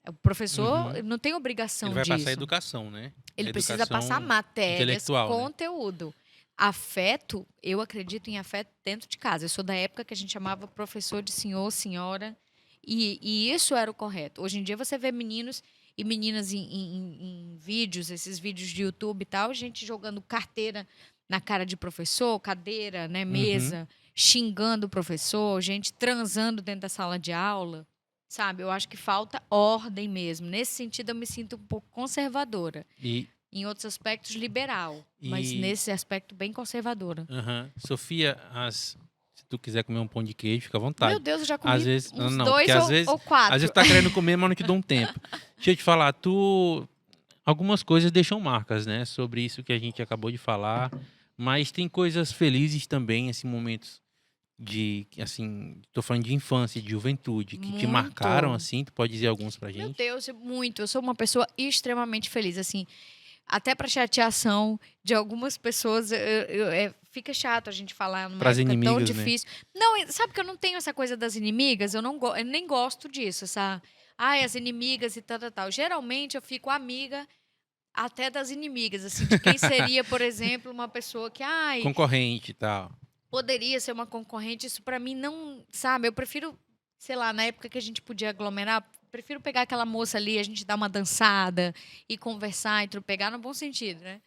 O professor Uhum. não tem Ele obrigação vai passar disso. educação, né? Ele precisa passar Educação matérias, intelectual, né? conteúdo. Afeto, eu acredito em afeto dentro de casa. Eu sou da época que a gente chamava professor de senhor, senhora. E isso era o correto. Hoje em dia você vê meninos e meninas em vídeos, esses vídeos de YouTube e tal, gente jogando carteira na cara de professor, cadeira, né, Uhum. mesa, xingando o professor, gente transando dentro da sala de aula. Sabe, eu acho que falta ordem mesmo. Nesse sentido, eu me sinto um pouco conservadora. E, Em outros aspectos, liberal. Mas e nesse aspecto, bem conservadora. Sofia, se tu quiser comer um pão de queijo, fica à Meu vontade. Deus, eu já Às comi vezes, uns não, porque dois ou às vezes quatro. tá querendo comer, mas não te dou um tempo. Deixa eu te falar, algumas coisas deixam marcas, né, sobre isso que a gente acabou de falar, mas tem coisas felizes também, assim, momentos assim, tô falando de infância, de juventude, que te marcaram, Muito. assim, tu pode dizer alguns pra Meu gente? Deus, muito. Eu sou uma pessoa extremamente feliz. Assim, até para chateação de algumas pessoas, fica chato a gente falar numa Pras época tão inimigas, né? difícil. Não, sabe que eu não tenho essa coisa das inimigas? Eu nem gosto disso, sabe? Ai, as inimigas e tal, tal, tal. Geralmente eu fico amiga até das inimigas, assim, de quem seria, por exemplo, uma pessoa que, Concorrente e tal. poderia ser uma concorrente. Isso para mim não, sabe? Eu prefiro, sei lá, na época que a gente podia aglomerar, prefiro pegar aquela moça ali, a gente dar uma dançada e conversar, e pegar no bom sentido, né?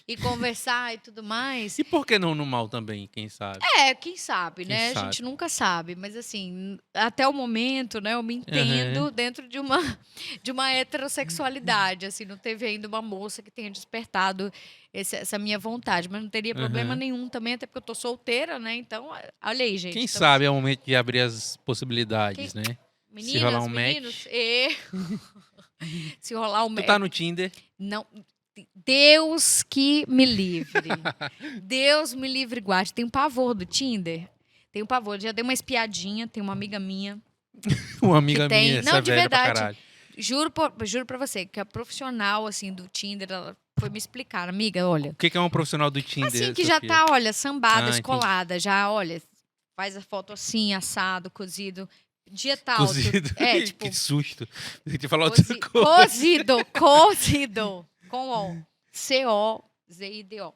E conversar e tudo mais. E por que não no mal também, quem sabe? Quem sabe, Quem né? A sabe? gente nunca sabe, mas assim, até o momento, né, eu me Aham. entendo dentro de uma heterossexualidade, assim, não teve ainda uma moça que tenha despertado essa minha vontade, mas não teria problema Aham. nenhum também, até porque eu tô solteira, né? Então, olha aí, gente, Quem estamos sabe é o momento de abrir as quem- possibilidades, né? Se rolar meninas, um meninos, match. se rolar Tu tá no Tinder? não, Deus que me livre. Deus me livre e guarde. Tenho pavor do Tinder. Tenho pavor. Já dei uma espiadinha. Tem uma amiga minha Uma que amiga minha, tem. essa Não, é de velha pra verdade. caralho. Juro pra você que a profissional assim do Tinder, ela foi me explicar, amiga, olha. O que é um profissional do Tinder, Assim, que já Sofia? tá, olha, sambada, entendi. escolada, já, olha, faz a foto assim, assado, cozido, dia tal. Cozido. Tipo, Que susto. Tem que falar outra coisa. Cozido, com O, C-O-Z-I-D-O.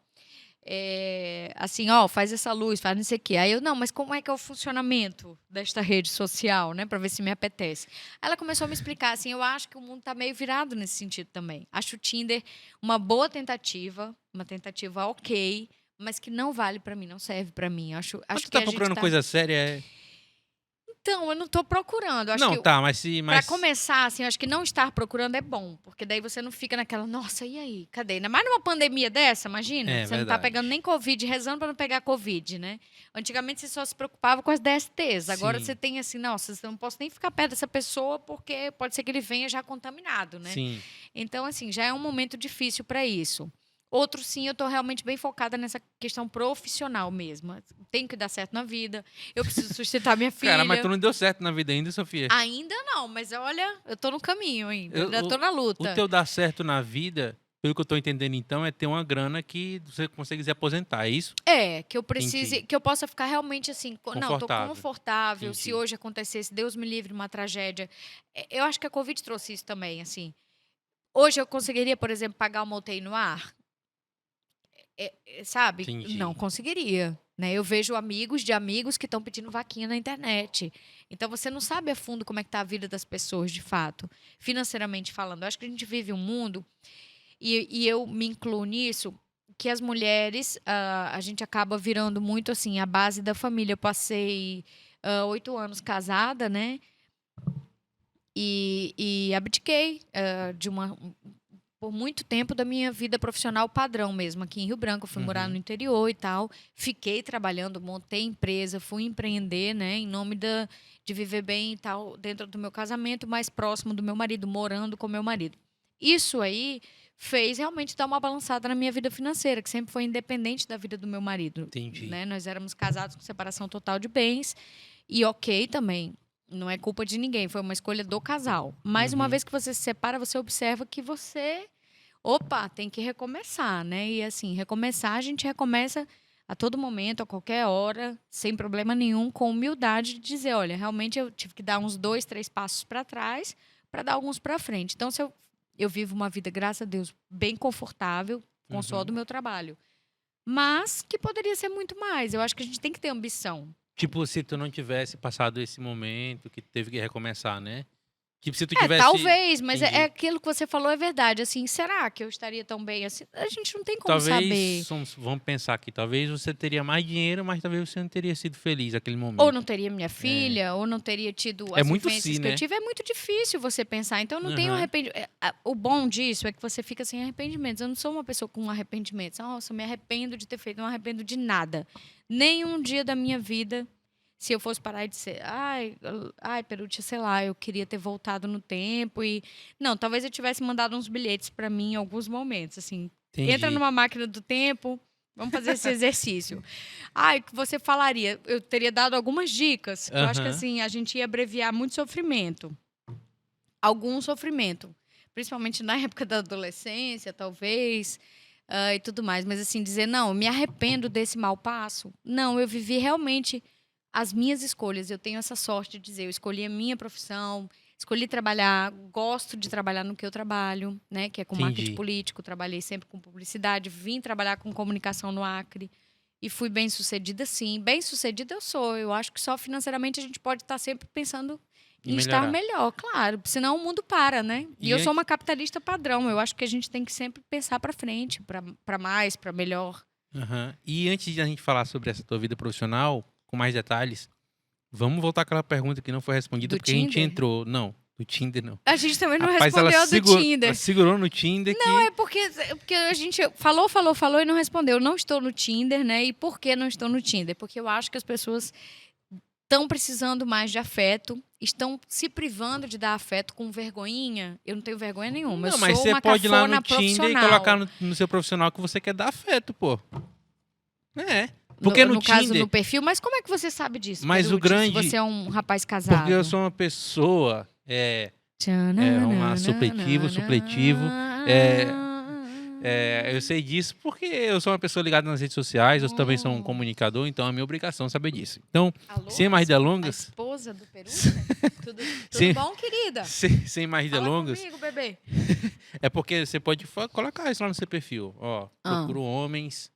Assim, ó, faz essa luz, faz não sei o quê. Aí eu, não, mas como é que é o funcionamento desta rede social, né? Pra ver se me apetece. Aí ela começou a me explicar, assim, eu acho que o mundo tá meio virado nesse sentido também. Acho o Tinder uma boa tentativa, uma tentativa ok, mas que não vale pra mim, não serve pra mim. Acho Mas tu que tá a gente procurando coisa séria? Então, eu não tô procurando. Acho Não, que tá, mas Pra começar, assim, eu acho que não estar procurando é bom, porque daí você não fica naquela, nossa, e aí? Cadê? Ainda mais numa pandemia dessa, imagina? É, Você não tá verdade. pegando nem Covid, rezando pra não pegar Covid, né? Antigamente você só se preocupava com as DSTs. Agora Sim. você tem assim, nossa, eu não posso nem ficar perto dessa pessoa porque pode ser que ele venha já contaminado, né? Sim. Então, assim, já é um momento difícil para isso. Outro, sim, eu estou realmente bem focada nessa questão profissional mesmo. Tenho que dar certo na vida, eu preciso sustentar minha filha. Cara, mas tu não deu certo na vida ainda, Sofia? Ainda não, mas olha, eu tô no caminho ainda, ainda tô na O luta. teu dar certo na vida, pelo que eu tô entendendo então, é ter uma grana que você consegue se aposentar, é isso? Que eu precise, Entendi. que eu possa ficar realmente assim, não, tô Confortável. confortável. Se Entendi. hoje acontecesse, Deus me livre, uma tragédia. Eu acho que a Covid trouxe isso também, assim. Hoje eu conseguiria, por exemplo, pagar uma UTI no ar? Sabe? Entendi. Não conseguiria. Né? Eu vejo amigos de amigos que estão pedindo vaquinha na internet. Então você não sabe a fundo como é que está a vida das pessoas, de fato, financeiramente falando. Eu acho que a gente vive um mundo, e eu me incluo nisso, que as mulheres, a gente acaba virando muito assim, a base da família. Eu passei 8 anos casada, né? E abdiquei por muito tempo da minha vida profissional padrão mesmo, aqui em Rio Branco. Eu fui morar no interior e tal. Fiquei trabalhando, montei empresa, fui empreender, né? Em nome de viver bem e tal, dentro do meu casamento, mais próximo do meu marido, morando com meu marido. Isso aí fez realmente dar uma balançada na minha vida financeira, que sempre foi independente da vida do meu marido. Entendi. Né? Nós éramos casados com separação total de bens. E ok também. Não é culpa de ninguém, foi uma escolha do casal. Mas uma vez que você se separa, você observa que você... Opa, tem que recomeçar, né? E assim, recomeçar, a gente recomeça a todo momento, a qualquer hora, sem problema nenhum, com humildade de dizer, olha, realmente eu tive que dar uns 2, 3 passos para trás para dar alguns para frente. Então, se eu vivo uma vida, graças a Deus, bem confortável, com o suor do meu trabalho. Mas que poderia ser muito mais. Eu acho que a gente tem que ter ambição. Tipo, se tu não tivesse passado esse momento que teve que recomeçar, né? Tipo, se tu tivesse... Talvez, mas Entendi. aquilo que você falou é verdade. Assim, será que eu estaria tão bem assim? A gente não tem como saber. Vamos pensar aqui, talvez você teria mais dinheiro, mas talvez você não teria sido feliz naquele momento. Ou não teria minha filha, ou não teria tido as muito vivências sim, que eu né? tive. É muito difícil você pensar. Então, eu não tenho arrependimento. O bom disso é que você fica sem arrependimentos. Eu não sou uma pessoa com arrependimentos. Nossa, eu me arrependo de ter feito. Não arrependo de nada. Nenhum dia da minha vida... Se eu fosse parar e dizer, ai, Perutia, sei lá, eu queria ter voltado no tempo e... Não, talvez eu tivesse mandado uns bilhetes para mim em alguns momentos, assim. Entendi. Entra numa máquina do tempo, vamos fazer esse exercício. O que você falaria? Eu teria dado algumas dicas, que eu acho que, assim, a gente ia abreviar muito sofrimento. Algum sofrimento. Principalmente na época da adolescência, talvez... e tudo mais. Mas, assim, dizer, não, eu me arrependo desse mau passo. Não, eu vivi realmente... as minhas escolhas. Eu tenho essa sorte de dizer, eu escolhi a minha profissão, escolhi trabalhar, gosto de trabalhar no que eu trabalho, né, que é com marketing político, trabalhei sempre com publicidade, vim trabalhar com comunicação no Acre e fui bem-sucedida, sim. Bem-sucedida eu sou. Eu acho que só financeiramente a gente pode estar sempre pensando em estar melhor, claro, senão o mundo para, né? E eu sou uma capitalista padrão. Eu acho que a gente tem que sempre pensar para frente, para mais, para melhor. E antes de a gente falar sobre essa tua vida profissional, com mais detalhes, vamos voltar àquela pergunta que não foi respondida, porque Tinder? a gente entrou... Não, do Tinder não. A gente também não Rapaz, respondeu a do Tinder. Ela segurou no Tinder Não, é porque a gente falou e não respondeu. Eu não estou no Tinder, né? E por que não estou no Tinder? Porque eu acho que as pessoas estão precisando mais de afeto, estão se privando de dar afeto com vergonhinha. Eu não tenho vergonha nenhuma. Não, eu mas sou você uma pode ir lá no cafona Tinder e colocar no seu profissional que você quer dar afeto, pô. Porque no caso, Tinder, no perfil. Mas como é que você sabe disso? Mas Perucci, o grande... se você é um rapaz casado. Porque eu sou uma pessoa... supletivo. Eu sei disso porque eu sou uma pessoa ligada nas redes sociais, eu também sou um comunicador, então é minha obrigação saber disso. Então, Alô, sem mais a delongas, esposa do Peru? Tudo Sim. bom, querida? sem mais Fala delongas, comigo, bebê. é porque você pode colocar isso lá no seu perfil. Ó, procuro homens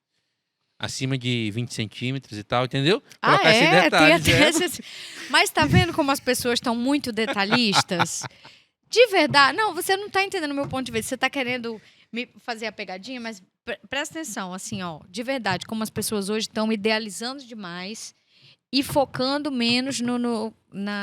acima de 20 centímetros e tal, entendeu? Colocar esse detalhe. Tem até Mas tá vendo como as pessoas estão muito detalhistas? De verdade. Não, você não tá entendendo o meu ponto de vista. Você tá querendo me fazer a pegadinha, mas presta atenção, assim, ó. De verdade, como as pessoas hoje estão idealizando demais e focando menos na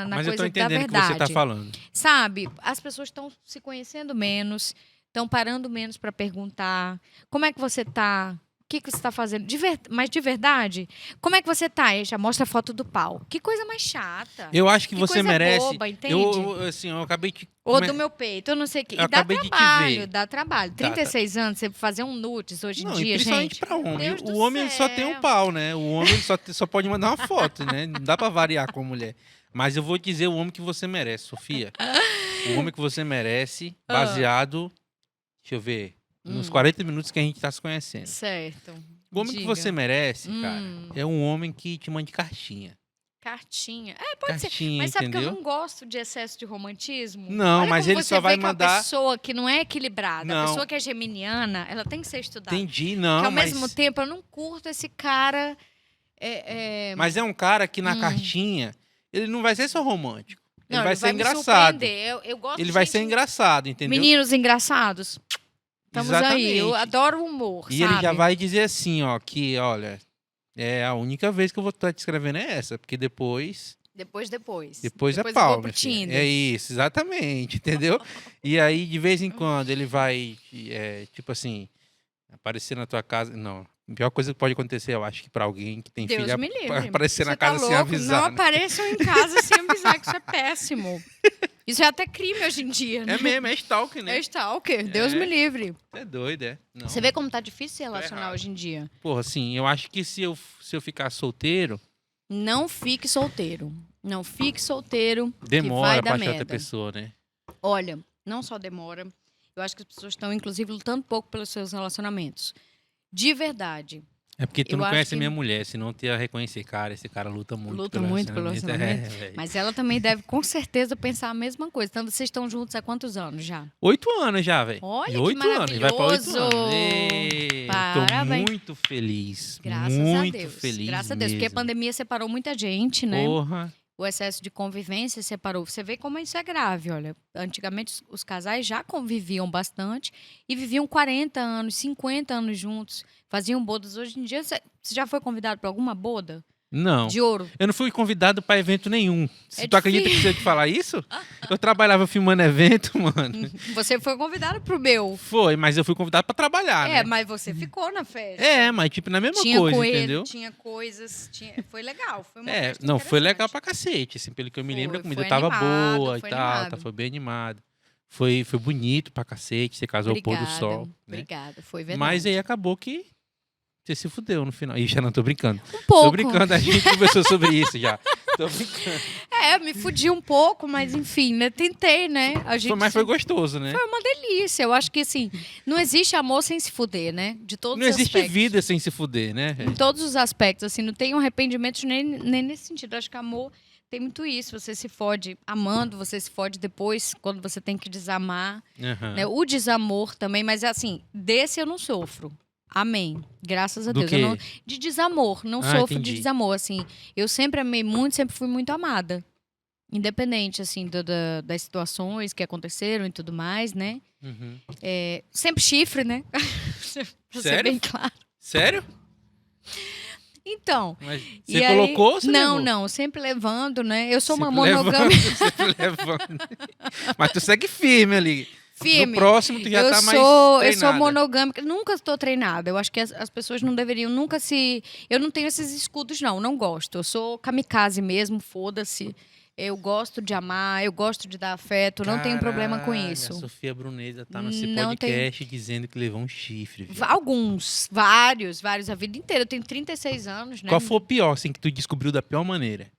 Mas eu tô coisa da entendendo o que verdade. você tá falando. Sabe? As pessoas estão se conhecendo menos, estão parando menos para perguntar como é que você tá, o que você está fazendo, mas de verdade, como é que você tá? Aí já mostra a foto do pau. Que coisa mais chata. Eu acho que Que você coisa merece. boba, entende? Eu acabei de. Ou do meu peito, eu não sei o que. Eu E dá acabei de te trabalho, ver. dá trabalho. 36 anos, você fazer um nudes hoje em Não, dia, e principalmente gente. pra homem. Deus O do homem ele só tem um céu. pau, né? O homem ele só pode mandar uma foto, né? Não dá pra variar com a mulher. Mas eu vou dizer o homem que você merece, Sofia. O homem que você merece, baseado. Deixa eu ver. Nos 40 minutos que a gente tá se conhecendo. Certo. O homem que Diga. você merece, cara, é um homem que te mande cartinha. Cartinha. Pode ser. Cartinha, Mas sabe que entendeu? eu não gosto de excesso de romantismo? Não, Olha mas como ele você só vai vê que mandar- uma pessoa que não é equilibrada, a Não. pessoa que é geminiana, ela tem que ser estudada. Entendi, não, que ao mas... mesmo tempo eu não curto esse cara. Mas é um cara que na cartinha, ele não vai ser só romântico. Ele Não, vai ser me engraçado. surpreender. Eu gosto Ele de vai gente- ser engraçado, entendeu? Meninos engraçados. Estamos aí. Eu Exatamente. adoro o humor, E sabe? ele já vai dizer assim, ó, que, olha, a única vez que eu vou estar te escrevendo é essa, porque depois Depois. é Depois eu pau, vou pro minha filha. Tinder. É isso, exatamente, entendeu? E aí, de vez em quando, ele vai, tipo assim, aparecer na tua casa. Não, a pior coisa que pode acontecer, eu acho que pra alguém que tem Deus filho, me livre. aparecer Você na tá casa sem louco? avisar. Não né? apareçam em casa sem avisar, que isso é péssimo. Isso é até crime hoje em dia, né? É mesmo, é stalker, né? É stalker. Deus me livre. É doido, é? Não. Você vê como tá difícil se relacionar errado. hoje em dia. Porra, assim, eu acho que se eu ficar solteiro, Não fique solteiro. Não fique solteiro. que demora vai pra dar achar outra merda. pessoa, né? Olha, não só demora. Eu acho que as pessoas estão, inclusive, lutando pouco pelos seus relacionamentos. De verdade. É porque tu Eu não acho conhece que- a minha mulher, senão tu ia reconhecer, cara, esse cara luta muito Luta muito pelo relacionamento. velho. Mas ela também deve, com certeza, pensar a mesma coisa. Então, vocês estão juntos há quantos anos já? 8 anos já, velho. Olha, que 8 anos, vai pra 8 maravilhoso! anos. Ê, Parabéns. Tô muito feliz. Graças muito a Deus. feliz Graças a Deus. Porque a mesmo. pandemia separou muita gente, né? Porra. O excesso de convivência separou. Você vê como isso é grave, olha. Antigamente os casais já conviviam bastante e viviam 40 anos, 50 anos juntos, faziam bodas. Hoje em dia, você já foi convidado para alguma boda Não. de ouro? Eu não fui convidado pra evento nenhum. É Tu acredita que se eu te falar isso? Eu trabalhava filmando evento, mano. Você foi convidado pro meu. Foi, mas eu fui convidado pra trabalhar, né? Mas você ficou na festa. Mas tipo, na mesma Tinha coisa, coelho, entendeu? tinha coisas, foi legal, foi uma É, festa não, foi legal interessante. pra cacete, assim, pelo que eu me Foi, lembro, a comida foi tava animado, boa e foi tal, animado. foi bem animado. Foi bonito pra cacete, você casou ao pôr do sol, né? Obrigada, foi verdade. Mas aí acabou que você se fudeu no final. Ih, já não tô brincando. um pouco. Tô brincando, a gente conversou sobre isso já. Tô brincando. Me fudi um pouco, mas enfim, né? Tentei, né? A gente Mas foi gostoso, né? Foi uma delícia. Eu acho que, assim, não existe amor sem se fuder, né? De todos Não os existe aspectos. vida sem se fuder, né? Em todos os aspectos, assim, não tem arrependimentos nem nesse sentido. Eu acho que amor tem muito isso. Você se fode amando, você se fode depois, quando você tem que desamar. Aham. Né? O desamor também, mas assim, desse eu não sofro. Amém. Graças a Do Deus. quê? Eu não, de desamor, não Ah, sofro de entendi. desamor, assim. Eu sempre amei muito, sempre fui muito amada. Independente, assim, das situações que aconteceram e tudo mais, né? Uhum. Sempre chifre, né? Pra ser Sério? bem claro. Sério? Então. Mas e você aí- colocou ou você Não, levou? não, sempre levando, né? Eu sou uma Sempre levando, monogâmica sempre levando. Mas tu segue firme ali. firme. No próximo tu já eu tá mais sou treinada. monogâmica, nunca estou treinada. Eu acho que as pessoas não deveriam nunca se. Eu não tenho esses escudos, não gosto. Eu sou kamikaze mesmo, foda-se. Eu gosto de amar, eu gosto de dar afeto, não tenho problema com Caralho, isso. A Sofia Bruneza tá nesse Não podcast dizendo que levou um chifre. Viu? Alguns, vários, a vida inteira. Eu tenho 36 anos, né? Qual foi o pior, assim, que tu descobriu da pior maneira?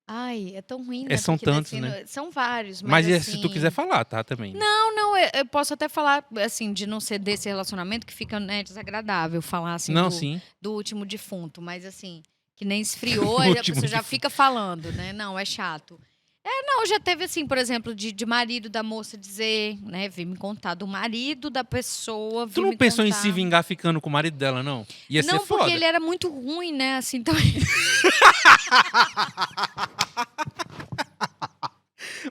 Ai, é tão ruim, É, né? são Porque daí, tantos, assim, né? são vários, Mas mas se tu quiser assim. falar, tá? Também. Não, eu posso até falar, assim, de não ser desse relacionamento que fica, né, desagradável falar, assim, Não, do, sim. do último defunto, mas assim, que nem esfriou, O aí a último pessoa já defunto. fica falando, né? Não, é chato. Não, já teve, assim, por exemplo, de marido da moça dizer, né, vir me contar, do marido da pessoa Tu vir não me pensou em se contar. vingar ficando com o marido dela, não? Ia ser Não, porque foda. ele era muito ruim, né, assim, então.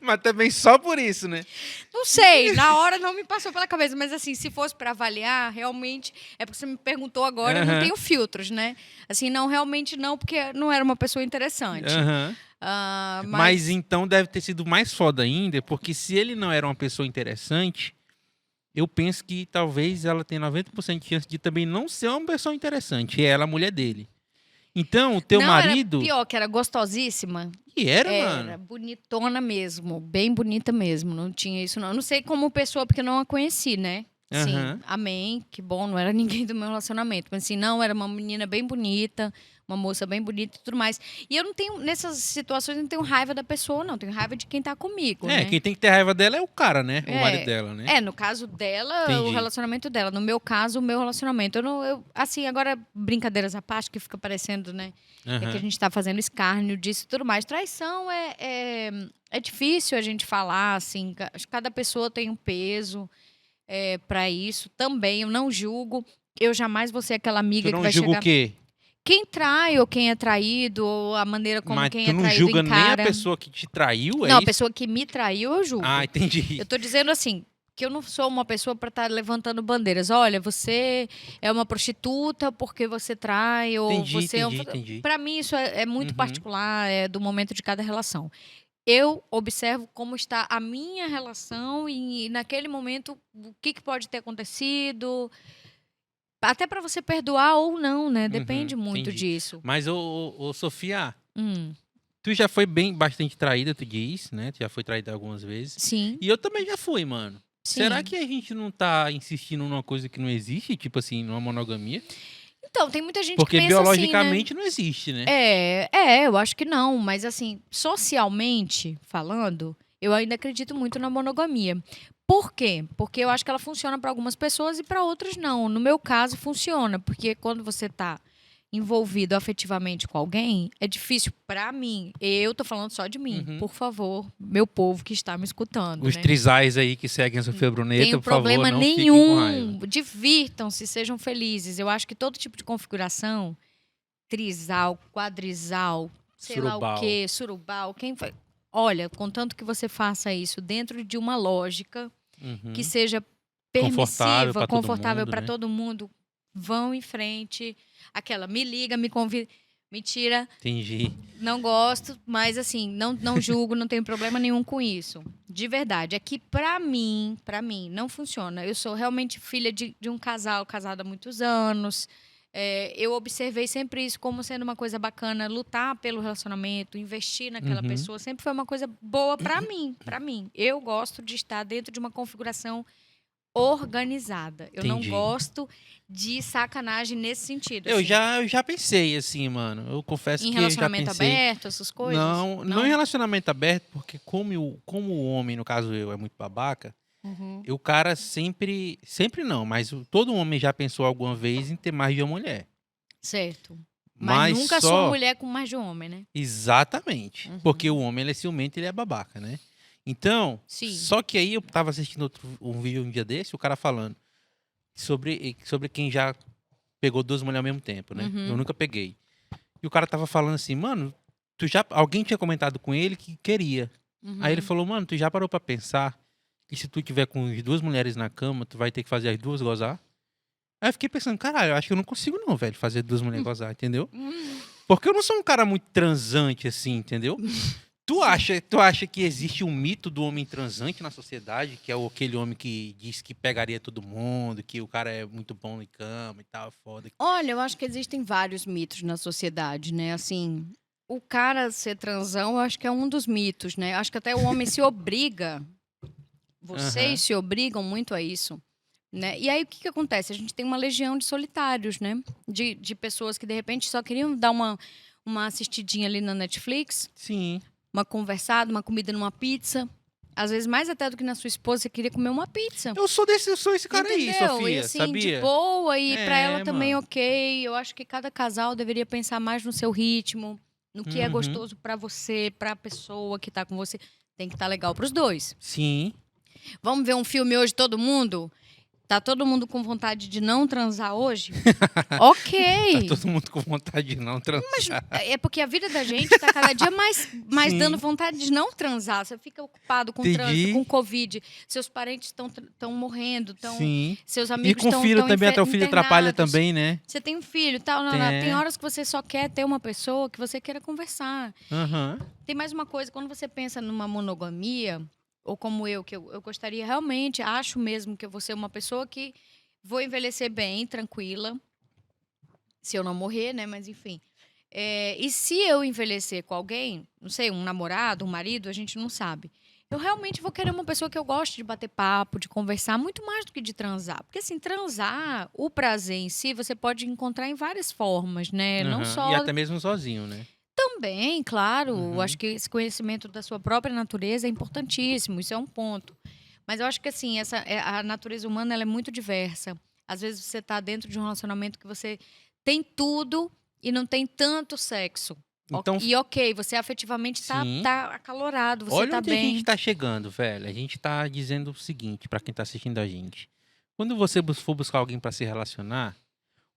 Mas também só por isso, né? Não sei, na hora não me passou pela cabeça, mas assim, se fosse para avaliar, realmente, é porque você me perguntou agora, eu não Aham, tenho filtros, né? Assim, não, realmente não, porque não era uma pessoa interessante. aham. Mas Mas então deve ter sido mais foda ainda, porque se ele não era uma pessoa interessante, eu penso que talvez ela tenha 90% de chance de também não ser uma pessoa interessante. E ela, a mulher dele. Então, o teu não, era marido. pior, que era gostosíssima. E era, Era mano. bonitona mesmo, bem bonita mesmo. Não tinha isso, não. Eu não sei como pessoa, porque eu não a conheci, né? Sim, Aham. amém, que bom, não era ninguém do meu relacionamento. Mas assim, não, era uma menina bem bonita, uma moça bem bonita e tudo mais. E eu não tenho, nessas situações, eu não tenho raiva da pessoa, não. Tenho raiva de quem tá comigo, É, né? quem tem que ter raiva dela é o cara, né? O marido É, dela, né? no caso dela, o Entendi. relacionamento dela. No meu caso, o meu relacionamento. Eu não, assim, agora, brincadeiras à parte, que fica parecendo, né? É que a Aham. gente tá fazendo escárnio disso e tudo mais. Traição é difícil a gente falar, assim. Acho que cada pessoa tem um peso para isso também. Eu não julgo. Eu jamais vou ser aquela Tu amiga que não vai julga o chegar. quê? Quem trai ou quem é traído, ou a maneira como Mas quem tu é não traído julga nem a encara. pessoa que te traiu, é Não, a isso? pessoa que me traiu, eu julgo. Ah, entendi. Eu tô dizendo assim, que eu não sou uma pessoa para estar levantando bandeiras. Olha, você é uma prostituta porque você trai, ou Entendi, você é um. entendi, entendi. Para mim, isso é muito Uhum. particular, é do momento de cada relação. Eu observo como está a minha relação e naquele momento, o que pode ter acontecido. Até para você perdoar ou não, né? Uhum, Depende muito entendi. disso. Mas, ô, Sofia, Hum, tu já foi bastante traída, tu diz, né? Tu já foi traída algumas vezes. sim, E eu também já fui, mano. Será sim. que a gente não tá insistindo numa coisa que não existe? Tipo assim, numa monogamia? Então, tem muita gente que Porque pensa assim, né? biologicamente não existe, né? Eu acho que não, mas assim, socialmente falando, eu ainda acredito muito na monogamia. Por quê? Porque eu acho que ela funciona para algumas pessoas e para outras não. No meu caso, funciona, porque quando você está envolvido afetivamente com alguém, é difícil para mim. Eu tô falando só de mim, Uhum. por favor, meu povo que está me escutando, Os né? trisais aí que seguem a Sofia Bruneta, Tenho por favor, problema não fiquem com raiva. nenhum. Divirtam-se, sejam felizes. Eu acho que todo tipo de configuração, trisal, quadrisal, sei lá o Surubal. quê, surubal, quem foi. Olha, contanto que você faça isso dentro de uma lógica Uhum. que seja Confortável permissiva, pra todo confortável mundo, para né? todo mundo, vão em frente. Aquela, me liga, me convida. Mentira, Entendi. não gosto, mas assim, não julgo, não tenho problema nenhum com isso. De verdade. É que pra mim, não funciona. Eu sou realmente filha de um casal, casado há muitos anos. Eu observei sempre isso como sendo uma coisa bacana, lutar pelo relacionamento, investir naquela Uhum. pessoa, sempre foi uma coisa boa pra mim, para mim. Eu gosto de estar dentro de uma configuração organizada. Eu não Entendi. gosto de sacanagem nesse sentido. Eu assim. já pensei assim, mano. Eu confesso Em que eu já relacionamento pensei. aberto, essas coisas? Não em relacionamento aberto, porque como o homem, no caso eu, é muito babaca, Uhum. o cara sempre não, mas todo homem já pensou alguma vez em ter mais de uma mulher. Certo. Mas Mas nunca só sou mulher com mais de um homem, né? exatamente, Uhum. porque o homem ele é ciumento, ele é babaca, né? Então, Sim. só que aí eu tava assistindo um vídeo um dia desse, o cara falando sobre quem já pegou duas mulheres ao mesmo tempo, né? Uhum. Eu nunca peguei. E o cara tava falando assim, mano, alguém tinha comentado com ele que queria. Uhum. Aí ele falou, mano, tu já parou pra pensar que se tu tiver com as duas mulheres na cama, tu vai ter que fazer as duas gozar? Aí eu fiquei pensando, caralho, eu acho que eu não consigo não, velho, fazer duas mulheres gozar, entendeu? Porque eu não sou um cara muito transante assim, entendeu? Tu acha que existe um mito do homem transante na sociedade, que é aquele homem que diz que pegaria todo mundo, que o cara é muito bom em cama e tal, foda. Olha, eu acho que existem vários mitos na sociedade, né? Assim, o cara ser transão, eu acho que é um dos mitos, né? Acho que até o homem se obriga. Vocês se obrigam muito a isso. Né? E aí, o que acontece? A gente tem uma legião de solitários, né? De pessoas que, de repente, só queriam dar uma assistidinha ali na Netflix, Sim. uma conversada, uma comida numa pizza. Às vezes, mais até do que na sua esposa, você queria comer uma pizza. Eu sou esse cara aí, Entendeu? Sofia, E assim, sabia? de boa, e pra ela também, mano. ok. Eu acho que cada casal deveria pensar mais no seu ritmo, no que é gostoso pra você, pra pessoa que tá com você. Tem que estar legal pros dois. Sim. Vamos ver um filme hoje, todo mundo? Tá todo mundo com vontade de não transar hoje? Tá Ok. todo mundo com vontade de não transar. É porque a vida da gente tá cada dia mais Sim. dando vontade de não transar. Você fica ocupado com Entendi. trânsito, com Covid. Seus parentes estão morrendo, Sim. seus E amigos com estão filho também, até o filho atrapalha internados. também, né? Você tem um filho, tal, não, não. Tem horas que você só quer ter uma pessoa que você queira conversar. Aham. Tem mais uma coisa, quando você pensa numa monogamia, ou como eu, que eu gostaria realmente, acho mesmo que eu vou ser uma pessoa que vou envelhecer bem, tranquila, se eu não morrer, né? Mas enfim. E se eu envelhecer com alguém, não sei, um namorado, um marido, a gente não sabe. Eu realmente vou querer uma pessoa que eu goste de bater papo, de conversar, muito mais do que de transar. Porque, assim, transar, o prazer em si, você pode encontrar em várias formas, né? Não Aham. só. E até mesmo sozinho, né? Também, claro. Uhum. Acho que esse conhecimento da sua própria natureza é importantíssimo. Isso é um ponto. Mas eu acho que, assim, a natureza humana ela é muito diversa. Às vezes você está dentro de um relacionamento que você tem tudo e não tem tanto sexo. Então, E ok, você afetivamente sim. tá acalorado, você Olha tá onde a bem. gente tá chegando, velho. A gente tá dizendo o seguinte pra quem tá assistindo a gente. Quando você for buscar alguém pra se relacionar,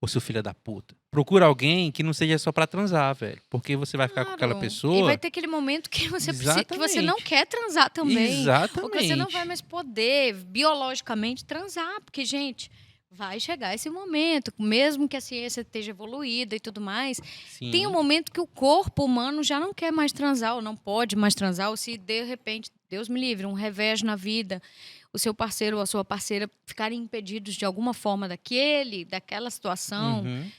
ô seu filho da puta, procura alguém que não seja só pra transar, velho. Porque você vai ficar com aquela Claro. pessoa. E vai ter aquele momento que você precisa, que você não Exatamente. quer transar também. Exatamente. Ou que você não vai mais poder biologicamente transar, porque gente, vai chegar esse momento, mesmo que a ciência esteja evoluída e tudo mais, Sim. tem um momento que o corpo humano já não quer mais transar, ou não pode mais transar, ou se de repente, Deus me livre, um revés na vida, o seu parceiro ou a sua parceira ficarem impedidos de alguma forma daquela situação. Uhum.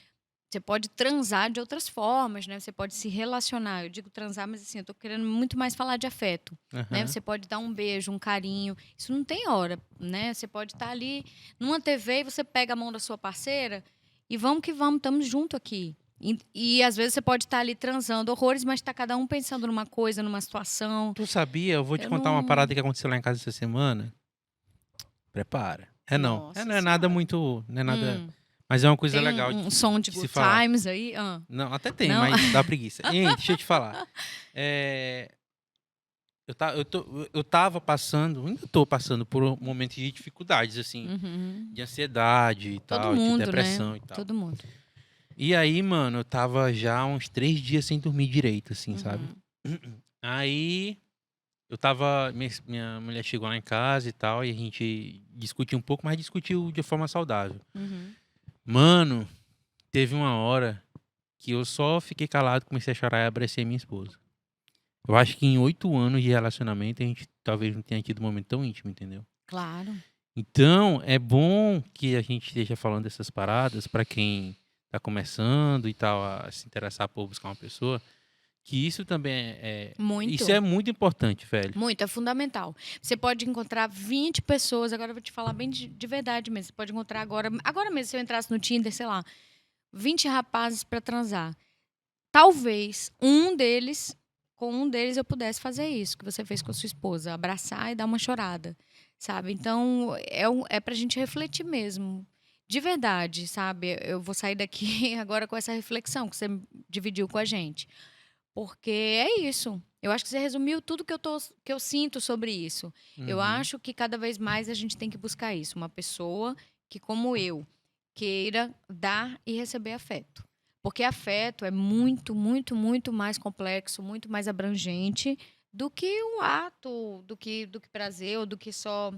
Você pode transar de outras formas, né? Você pode se relacionar. Eu digo transar, mas assim, eu tô querendo muito mais falar de afeto, né? Aham. Você pode dar um beijo, um carinho. Isso não tem hora, né? Você pode estar ali numa TV e você pega a mão da sua parceira e vamos que vamos, estamos junto aqui. E às vezes você pode estar ali transando horrores, mas tá cada um pensando numa coisa, numa situação. Tu sabia? Eu vou te Eu contar uma não- parada que aconteceu lá em casa essa semana. Prepara. Não. Nossa Não é nada Senhora. muito. Não é nada. Hum, Mas é uma coisa tem legal um som de de se Good falar. Times aí? Não, até tem, Não? mas dá preguiça. Ei, deixa eu te falar. Eu tava passando, ainda tô passando por momentos de dificuldades, assim, Uhum. de ansiedade e Todo tal, de mundo, depressão né? e tal. Todo mundo. E aí, mano, eu tava já uns 3 dias sem dormir direito, assim, sabe? Uhum. Aí, eu tava. Minha mulher chegou lá em casa e tal, e a gente discutiu um pouco, mas discutiu de forma saudável. Uhum. Mano, teve uma hora que eu só fiquei calado, comecei a chorar e abracei minha esposa. Eu acho que em 8 anos de relacionamento a gente talvez não tenha tido um momento tão íntimo, entendeu? Claro. Então, é bom que a gente esteja falando dessas paradas pra quem tá começando e tal, a se interessar por buscar uma pessoa, que isso também Muito. Isso é muito importante, velho. Muito, é fundamental. Você pode encontrar 20 pessoas, agora eu vou te falar bem de verdade mesmo. Você pode encontrar agora mesmo, se eu entrasse no Tinder, sei lá, 20 rapazes pra transar. Talvez com um deles eu pudesse fazer isso que você fez com a sua esposa, abraçar e dar uma chorada, sabe? Então, é pra gente refletir mesmo. De verdade, sabe? Eu vou sair daqui agora com essa reflexão que você dividiu com a gente. Porque é isso. Eu acho que você resumiu tudo que eu sinto sobre isso. Eu Uhum. acho que cada vez mais a gente tem que buscar isso. Uma pessoa que, como eu, queira dar e receber afeto. Porque afeto é muito, muito, muito mais complexo, muito mais abrangente do que um ato, do que prazer, ou do que só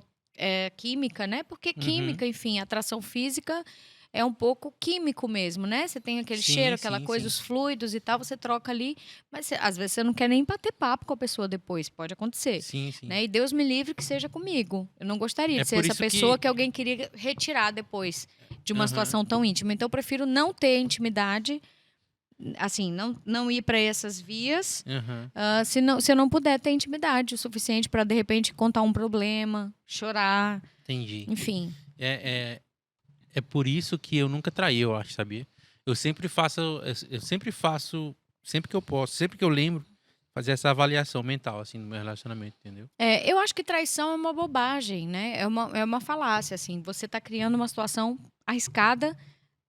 química, né? Porque Uhum. química, enfim, atração física é um pouco químico mesmo, né? Você tem aquele Sim, cheiro, aquela sim, coisa, sim. os fluidos e tal, você troca ali, mas às vezes você não quer nem bater papo com a pessoa depois, pode acontecer. Sim, sim. Né? E Deus me livre que seja comigo. Eu não gostaria É de ser por essa isso pessoa que- que alguém queria retirar depois de uma Aham. situação tão íntima. Então eu prefiro não ter intimidade, assim, não ir para essas vias, Aham. se eu não puder ter intimidade o suficiente para de repente contar um problema, chorar, Entendi. enfim. É por isso que eu nunca traí, eu acho, sabia? Eu sempre faço sempre que eu posso, sempre que eu lembro, fazer essa avaliação mental, assim, no meu relacionamento, entendeu? Eu acho que traição é uma bobagem, né? É uma falácia, assim. Você tá criando uma situação arriscada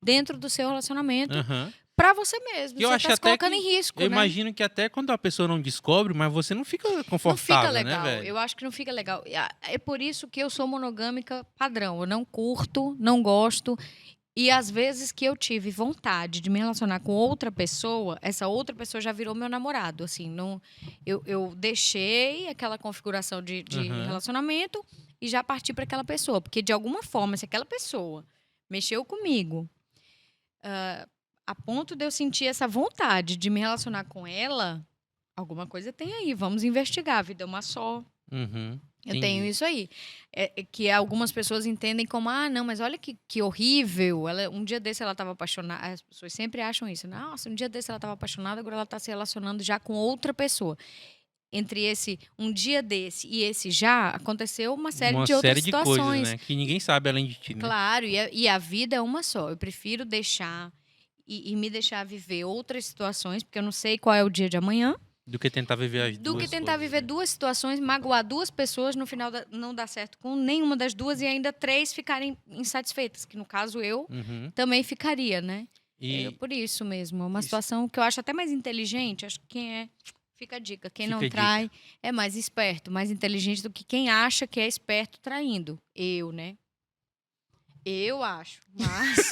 dentro do seu relacionamento Aham. pra você mesmo. Que eu Você acho tá se até colocando que. em risco, Eu né? imagino que até quando a pessoa não descobre, mas você não fica Não fica confortável, né, legal. velho? Eu acho que não fica legal. É por isso que eu sou monogâmica padrão. Eu não curto, não gosto. E às vezes que eu tive vontade de me relacionar com outra pessoa, essa outra pessoa já virou meu namorado. Assim, não, eu deixei aquela configuração de Aham. relacionamento e já parti para aquela pessoa. Porque de alguma forma, se aquela pessoa mexeu comigo a ponto de eu sentir essa vontade de me relacionar com ela, alguma coisa tem aí. Vamos investigar. A vida é uma só. Uhum. Eu tenho Entendi. isso aí. Que algumas pessoas entendem como, não, mas olha que horrível. Um dia desse ela estava apaixonada. As pessoas sempre acham isso. Nossa, um dia desse ela estava apaixonada, agora ela está se relacionando já com outra pessoa. Entre esse um dia desse e esse já, aconteceu uma série Uma de outras série de coisas, situações. né? Que ninguém sabe além de ti, né? Claro, e a vida é uma só. Eu prefiro deixar e me deixar viver outras situações, porque eu não sei qual é o dia de amanhã. Do que tentar viver as Do que duas tentar coisas, viver né? duas situações, magoar duas pessoas, no final não dar certo com nenhuma das duas e ainda três ficarem insatisfeitas, que no caso eu Uhum. também ficaria, né? E Por isso mesmo, é uma isso- situação que eu acho até mais inteligente, acho que fica a dica, quem Fica não a dica. trai é mais esperto, mais inteligente do que quem acha que é esperto traindo. né? Eu acho, mas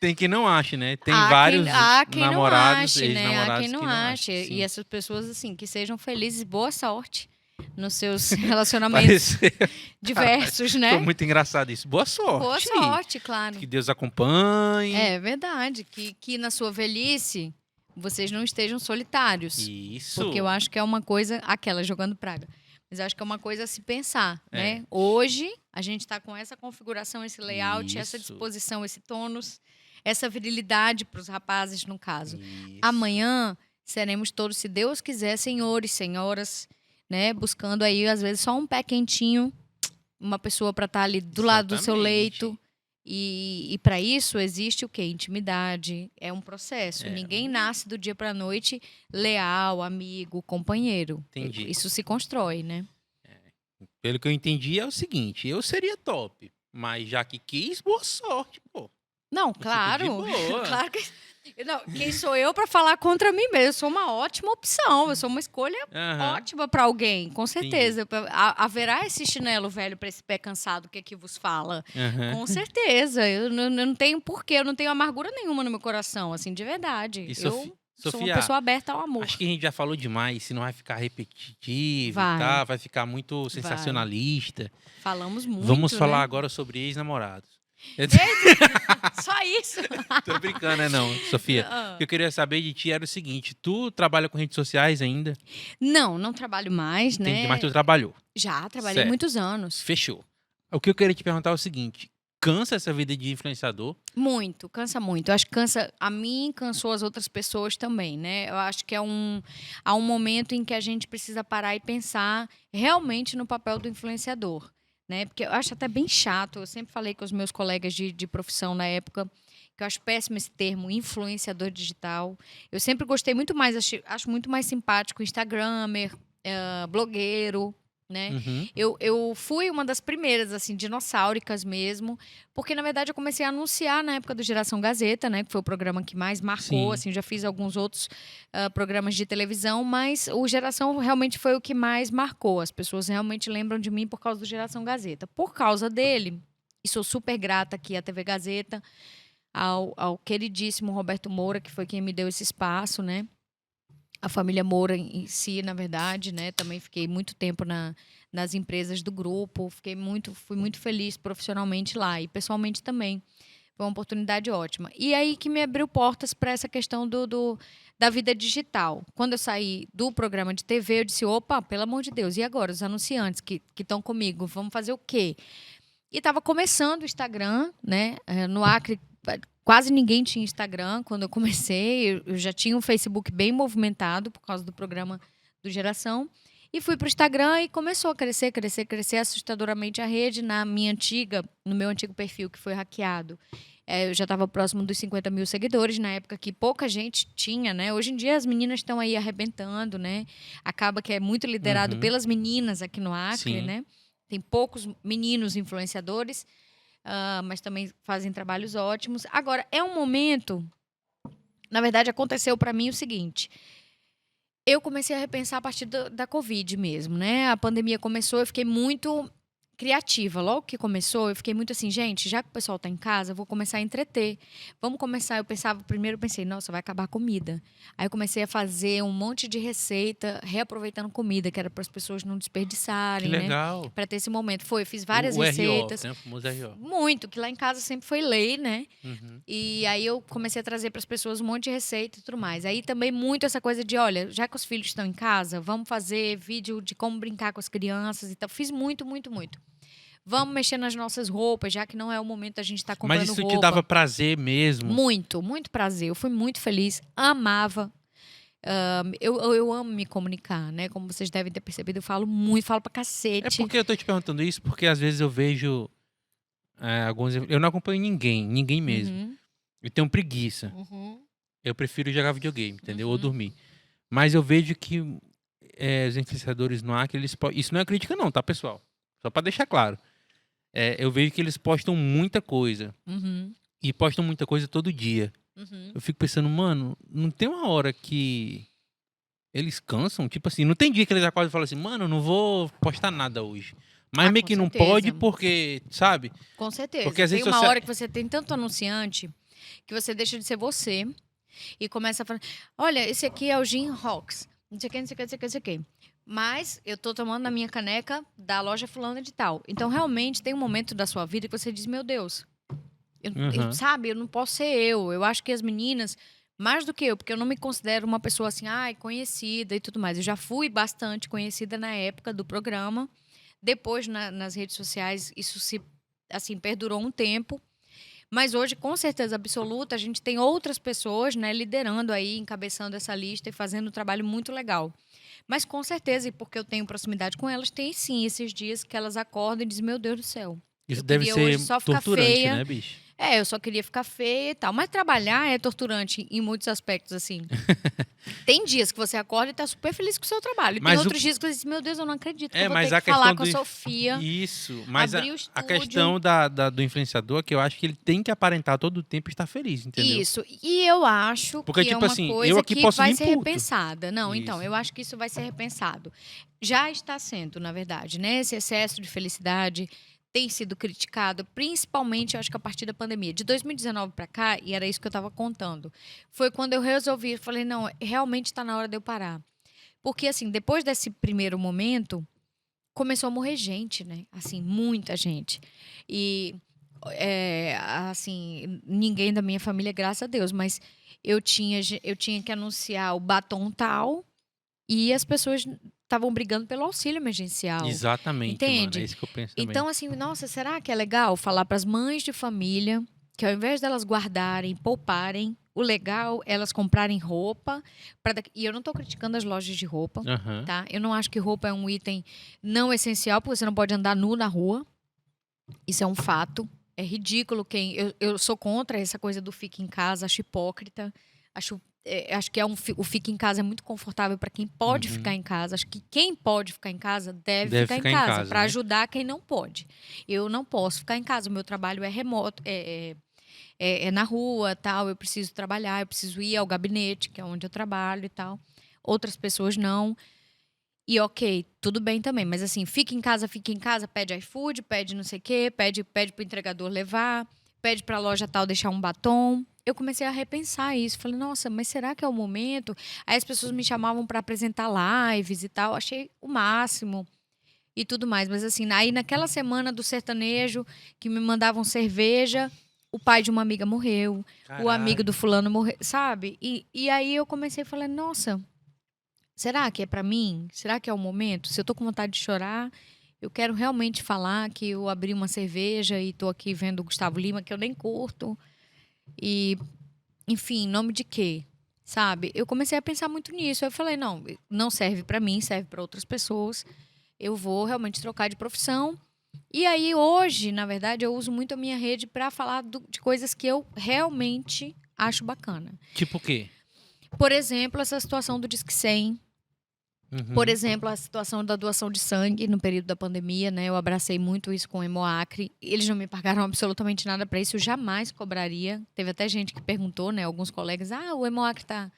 tem quem não ache, né? Tem há vários quem não namorados, ache, né? Há quem ex-namorados não que não ache. acham. E Sim. essas pessoas, assim, que sejam felizes, boa sorte nos seus relacionamentos Pareceu. diversos, Foi né? muito engraçado isso. Boa sorte. Boa sorte, claro. Que Deus acompanhe. É verdade. Que na sua velhice vocês não estejam solitários. Isso. Porque eu acho que é uma coisa. Aquela jogando praga. Mas eu acho que é uma coisa a se pensar, É. né? Hoje, a gente está com essa configuração, esse layout, essa Isso. disposição, esse tônus, essa virilidade para os rapazes, no caso. Isso. Amanhã seremos todos, se Deus quiser, senhores, senhoras, né? Buscando aí, às vezes, só um pé quentinho, uma pessoa para estar ali do lado do seu Exatamente. leito. E para isso existe o quê? Intimidade. É um processo. É. Ninguém nasce do dia para a noite leal, amigo, companheiro. Entendi. Isso se constrói, né? Pelo que eu entendi, é o seguinte: eu seria top. Mas já que quis, boa sorte, pô. Não, fico de claro. boa. Claro que. Não, quem sou eu para falar contra mim mesmo? Eu sou uma ótima opção. Eu sou uma escolha Aham. ótima para alguém, com certeza. Haverá esse chinelo velho para esse pé cansado que aqui vos fala. Aham. Com certeza. Eu não tenho porquê, eu não tenho amargura nenhuma no meu coração, assim, de verdade. E Eu sou Sofia, uma pessoa aberta ao amor. acho que a gente já falou demais, senão vai ficar repetitivo Vai. e tal, vai ficar muito sensacionalista. Falamos muito. Vamos falar né? agora sobre ex-namorados. Só isso. Tô brincando, né, não, Sofia? Ah. O que eu queria saber de ti era o seguinte: tu trabalha com redes sociais ainda? Não trabalho mais, Entendi, né? mas tu trabalhou. Já trabalhei Certo. muitos anos. Fechou. O que eu queria te perguntar é o seguinte: cansa essa vida de influenciador? Muito, cansa muito. Eu acho que cansa a mim, cansou as outras pessoas também, né? Eu acho que há um momento em que a gente precisa parar e pensar realmente no papel do influenciador, né? Porque eu acho até bem chato. Eu sempre falei com os meus colegas de profissão na época que eu acho péssimo esse termo, influenciador digital. Eu sempre gostei muito mais, acho muito mais simpático instagramer, blogueiro, né? Uhum. Eu fui uma das primeiras, assim, dinossáuricas mesmo, porque, na verdade, eu comecei a anunciar na época do Geração Gazeta, né? Que foi o programa que mais marcou, Sim. assim, já fiz alguns outros programas de televisão, mas o Geração realmente foi o que mais marcou. As pessoas realmente lembram de mim por causa do Geração Gazeta. Por causa dele, e sou super grata aqui à TV Gazeta, ao queridíssimo Roberto Moura, que foi quem me deu esse espaço, né? A família Moura em si, na verdade, né? Também fiquei muito tempo nas empresas do grupo, fui muito feliz profissionalmente lá e pessoalmente também. Foi uma oportunidade ótima. E aí que me abriu portas para essa questão da vida digital. Quando eu saí do programa de TV, eu disse, opa, pelo amor de Deus, e agora? Os anunciantes que estão comigo, vamos fazer o quê? E estava começando o Instagram, né? No Acre, quase ninguém tinha Instagram quando eu comecei. Eu já tinha um Facebook bem movimentado por causa do programa do Geração. E fui para o Instagram e começou a crescer assustadoramente a rede no meu antigo perfil que foi hackeado. Eu já estava próximo dos 50 mil seguidores, na época que pouca gente tinha, né? Hoje em dia as meninas estão aí arrebentando, né? Acaba que é muito liderado Uhum. pelas meninas aqui no Acre, Sim. né? Tem poucos meninos influenciadores, mas também fazem trabalhos ótimos. Agora, é um momento... Na verdade, aconteceu para mim o seguinte. Eu comecei a repensar a partir da Covid mesmo, né? A pandemia começou, eu fiquei muito criativa. Logo que começou, eu fiquei muito assim, gente, já que o pessoal tá em casa, eu vou começar a entreter. Vamos começar. Eu pensei, nossa, vai acabar a comida. Aí eu comecei a fazer um monte de receita, reaproveitando comida, que era para as pessoas não Que desperdiçarem, né? legal. Para ter esse momento. Eu fiz várias O RO, receitas, né? O famoso RO. muito, que lá em casa sempre foi lei, né? Uhum. E aí eu comecei a trazer para as pessoas um monte de receita e tudo mais. Aí também muito essa coisa de, olha, já que os filhos estão em casa, vamos fazer vídeo de como brincar com as crianças e tal. Fiz muito, muito, muito. Vamos mexer nas nossas roupas, já que não é o momento da gente estar Mas comprando isso te dava roupa. prazer mesmo? Muito, muito prazer. Eu fui muito feliz, amava. Eu amo me comunicar, né? Como vocês devem ter percebido, eu falo muito, falo pra É cacete. porque eu tô te perguntando isso, porque às vezes eu vejo alguns. Eu não acompanho ninguém mesmo. Uhum, Eu tenho preguiça. uhum, Eu prefiro jogar videogame, entendeu? Ou uhum. dormir. Mas eu vejo que os influenciadores no Acre, isso não é crítica, não, tá, pessoal? Só pra deixar claro. Eu vejo que eles postam muita coisa. Uhum, E postam muita coisa todo dia. uhum. Eu fico pensando, mano, não tem uma hora que eles cansam? Tipo assim, não tem dia que eles acordam e falam assim, mano, eu não vou postar nada hoje. Mas Ah, meio com que não pode certeza. porque, sabe? Com Porque certeza. as Tem redes uma sociais. hora que você tem tanto anunciante que você deixa de ser você e começa a falar: olha, esse aqui é o Gin Rocks. Não sei o que, não sei o que, não sei o que, não sei o que. Mas eu tô tomando na minha caneca da loja fulana de tal. Então, realmente, tem um momento da sua vida que você diz: meu Deus, Aham. sabe, eu não posso ser eu. Eu acho que as meninas, mais do que eu, porque eu não me considero uma pessoa assim, ai, conhecida e tudo mais. Eu já fui bastante conhecida na época do programa. Depois, nas redes sociais, isso se, assim, perdurou um tempo. Mas hoje, com certeza absoluta, a gente tem outras pessoas, né, liderando aí, encabeçando essa lista e fazendo um trabalho muito legal. Mas com certeza, e porque eu tenho proximidade com elas, tem sim esses dias que elas acordam e dizem: meu Deus do céu, Isso eu deve queria hoje ser só ficar torturante, feia. né, bicho? Eu só queria ficar feia e tal. Mas trabalhar é torturante em muitos aspectos, assim. Tem dias que você acorda e tá super feliz com o seu trabalho. E tem Mas outros dias que você diz: meu Deus, eu não acredito que eu vou mas ter a que falar questão com a Sofia, Isso, mas abrir o a estúdio. questão do influenciador é que eu acho que ele tem que aparentar todo o tempo estar feliz, entendeu? Isso. E eu acho Porque, que é tipo uma assim, eu coisa aqui que posso vai vir ser puto. repensada. Não, então, Isso. eu acho que isso vai ser repensado. Já está sendo, na verdade, né? Esse excesso de felicidade tem sido criticado, principalmente, eu acho que a partir da pandemia. De 2019 para cá, e era isso que eu estava contando, foi quando eu resolvi, falei, não, realmente está na hora de eu parar. Porque, assim, depois desse primeiro momento, começou a morrer gente, né? Assim, muita gente. E, assim, ninguém da minha família, graças a Deus, mas eu tinha que anunciar o batom tal e as pessoas estavam brigando pelo auxílio emergencial, Exatamente, mano. É entende? isso que eu penso também. Então, assim, nossa, será que é legal falar para as mães de família que ao invés delas guardarem, pouparem, o legal é elas comprarem roupa e eu não estou criticando as lojas de roupa, Aham. tá? Eu não acho que roupa é um item não essencial, porque você não pode andar nu na rua. Isso é um fato. É ridículo quem. Eu sou contra essa coisa do fique em casa, acho hipócrita. Acho que o fique em casa é muito confortável para quem pode ficar Uhum. em casa. Acho que quem pode ficar em casa deve Deve ficar em ficar em casa, casa, para né? ajudar quem não pode. Eu não posso ficar em casa, o meu trabalho é remoto, é na rua, tal. Eu preciso trabalhar, eu preciso ir ao gabinete, que é onde eu trabalho e tal. Outras pessoas não. E ok, tudo bem também, mas assim, fica em casa, pede iFood, pede não sei o quê, pede pro entregador levar, pede pra loja tal deixar um batom. Eu comecei a repensar isso. Falei, nossa, mas será que é o momento? Aí as pessoas me chamavam para apresentar lives e tal. Achei o máximo e tudo mais. Mas assim, aí naquela semana do sertanejo, que me mandavam cerveja, o pai de uma amiga morreu, o amigo do Caralho. fulano morreu, sabe? E aí eu comecei a falar, nossa. Será que é pra mim? Será que é o momento? Se eu tô com vontade de chorar, eu quero realmente falar que eu abri uma cerveja e tô aqui vendo o Gustavo Lima, que eu nem curto. E, enfim, em nome de quê? Sabe? Eu comecei a pensar muito nisso. Eu falei, não, não serve pra mim, serve pra outras pessoas. Eu vou realmente trocar de profissão E aí, hoje, na verdade, eu uso muito a minha rede para falar de coisas que eu realmente acho bacana. Tipo o quê? Por exemplo, essa situação do Disque 100. Por Uhum. exemplo, a situação da doação de sangue no período da pandemia, né? Eu abracei muito isso com o Hemoacre. Eles não me pagaram absolutamente nada para isso, eu jamais cobraria. Teve até gente que perguntou, né? Alguns colegas, o Hemoacre está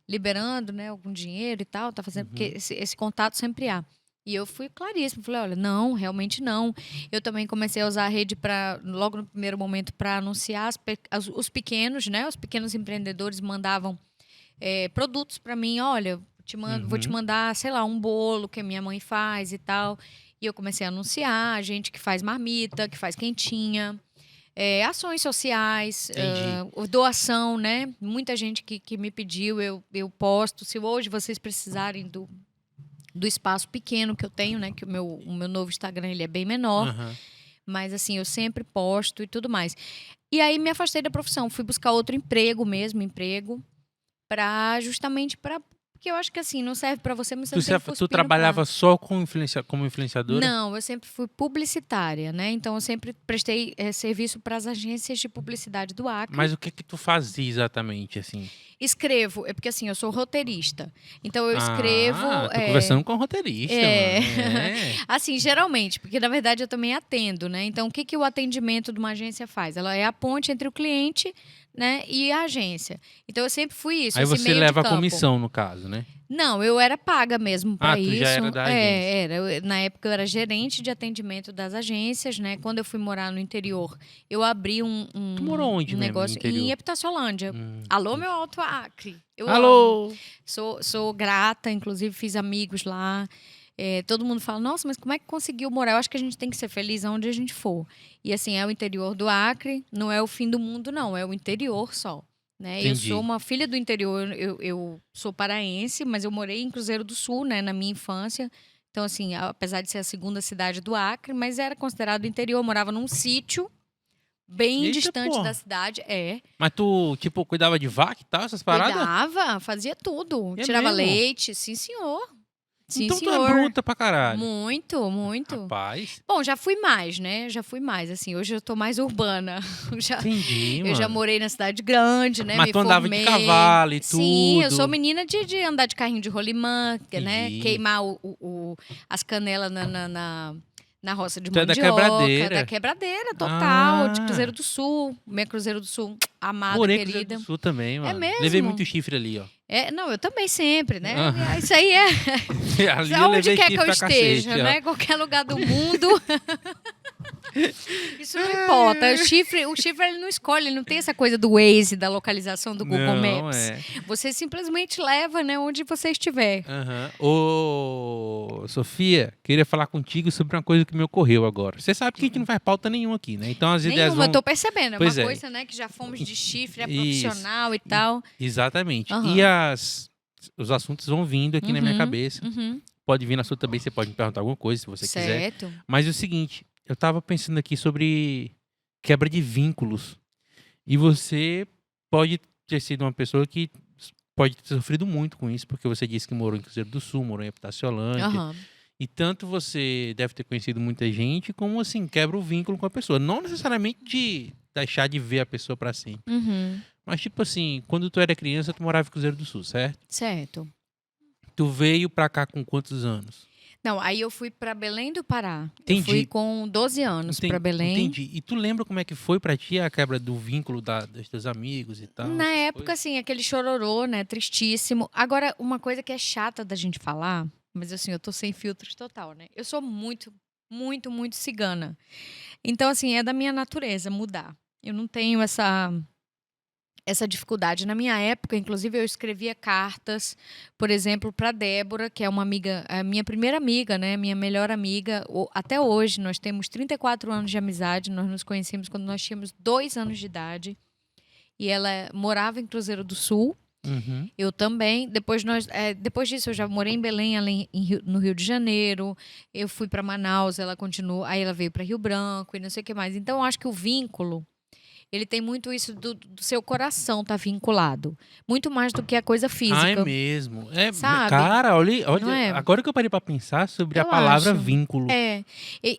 liberando, né? Algum dinheiro e tal, tá fazendo, porque esse contato sempre há. E eu fui claríssima, falei, olha, não, realmente não. Eu também comecei a usar a rede logo no primeiro momento, para anunciar os pequenos, né? Os pequenos empreendedores mandavam produtos para mim, olha, vou te mandar, sei lá, um bolo que a minha mãe faz e tal. E eu comecei a anunciar, gente que faz marmita, que faz quentinha, ações sociais, Entendi. doação, né? Muita gente que me pediu, eu posto. Se hoje vocês precisarem do espaço pequeno que eu tenho, né? Que o meu novo Instagram ele é bem menor. Aham. Mas assim, eu sempre posto e tudo mais. E aí me afastei da profissão, fui buscar outro emprego mesmo, justamente para porque eu acho que assim, não serve para você, mas você não tem que Tu cuspir no trabalhava prato. só como influenciadora? Não, eu sempre fui publicitária, né? Então eu sempre prestei serviço para as agências de publicidade do Acre. Mas o que que tu fazia exatamente, assim? Escrevo, é porque assim, eu sou roteirista. Então eu escrevo. Tô conversando com um roteirista, É, mano. É. assim, geralmente, porque na verdade eu também atendo, né? Então, o que, que o atendimento de uma agência faz? Ela é a ponte entre o cliente, né, e a agência. Então, eu sempre fui isso, Aí esse você meio de leva a campo. comissão, no caso, né? Não, eu era paga mesmo para Tu já isso. era da agência. Na época eu era gerente de atendimento das agências, né? Quando eu fui morar no interior, eu abri Tu morou onde um mesmo, no negócio em interior? Epitácio-Holândia. Alô, Entendi. meu Alto Acre. Eu amo. Alô! Sou grata, inclusive fiz amigos lá. Todo mundo fala, nossa, mas como é que conseguiu morar? Eu acho que a gente tem que ser feliz aonde a gente for. E assim, é o interior do Acre, não é o fim do mundo, não, é o interior só. Né? Eu sou Entendi. uma filha do interior, eu sou paraense, mas eu morei em Cruzeiro do Sul, né, na minha infância. Então, assim, apesar de ser a segunda cidade do Acre, mas era considerado interior. Eu morava num sítio bem Eita, distante da porra. cidade. Mas tu, tipo, cuidava de vaca e tal, essas paradas? Cuidava, fazia tudo. É Tirava mesmo? leite, sim, senhor. Sim, Então tu é senhor. bruta pra caralho. Muito, muito. Rapaz. Bom, já fui mais, né? Já fui mais, assim. Hoje eu tô mais urbana. Entendi, Eu já mano. morei na cidade grande, né? Mas Me tu andava de formei. cavalo e Sim, eu sou tudo. menina de andar de carrinho de rolimã, né? Entendi. Queimar as canelas na roça de Tu é da mandioca. quebradeira. Da quebradeira, total. De Cruzeiro Ah, do Sul. Minha Cruzeiro do Sul, amada, morei em Cruzeiro querida. do Sul também, É mano. Levei mesmo? muito chifre ali, ó. Não, eu também sempre, né? Ah. Isso aí é Ali eu onde levei quer que chifre eu pra esteja, cacete, ó. né? Qualquer lugar do mundo. Isso não importa. O chifre ele não escolhe, ele não tem essa coisa do Waze, da localização do Google Não, Maps. é. Você simplesmente leva, né, onde você estiver. Aham. Ô, Sofia, queria falar contigo sobre uma coisa que me ocorreu agora. Você sabe que a gente não faz pauta nenhuma aqui, né? Então as ideias Nenhuma, eu vão... tô percebendo. É Pois uma é. coisa, né, que já fomos de chifre, é Isso. profissional e tal. Exatamente. Aham. E os assuntos vão vindo aqui na minha cabeça. Uhum. Pode vir na sua também, você pode me perguntar alguma coisa, se você quiser. Certo. Mas é o seguinte, eu tava pensando aqui sobre quebra de vínculos. E você pode ter sido uma pessoa que pode ter sofrido muito com isso, porque você disse que morou em Cruzeiro do Sul, morou em Epitácio-Holândia. Aham. E tanto você deve ter conhecido muita gente, como assim, quebra o vínculo com a pessoa. Não necessariamente de deixar de ver a pessoa pra sempre. Uhum. Mas tipo assim, quando tu era criança, tu morava em Cruzeiro do Sul, certo? Certo. Tu veio pra cá com quantos anos? Não, aí eu fui para Belém do Pará. Entendi. Eu fui com 12 anos para Belém. Entendi. E tu lembra como é que foi pra ti a quebra do vínculo dos teus amigos e tal? Na essas época, coisas? assim, aquele chororô, né? Tristíssimo. Agora, uma coisa que é chata da gente falar, mas assim, eu tô sem filtros total, né? Eu sou muito, muito, muito cigana. Então, assim, é da minha natureza mudar. Eu não tenho essa dificuldade. Na minha época, inclusive, eu escrevia cartas, por exemplo, para Débora, que é uma amiga, a minha primeira amiga, né, minha melhor amiga. Até hoje, nós temos 34 anos de amizade. Nós nos conhecemos quando nós tínhamos 2 anos de idade. E ela morava em Cruzeiro do Sul. Uhum. Eu também. Depois disso, eu já morei em Belém, no Rio de Janeiro. Eu fui para Manaus, ela continuou. Aí ela veio para Rio Branco e não sei o que mais. Então, eu acho que o vínculo ele tem muito isso do seu coração tá vinculado. Muito mais do que a coisa Ah, é física, mesmo. sabe? Cara, olha, Não é? agora que eu parei pra pensar sobre a Eu palavra acho. vínculo.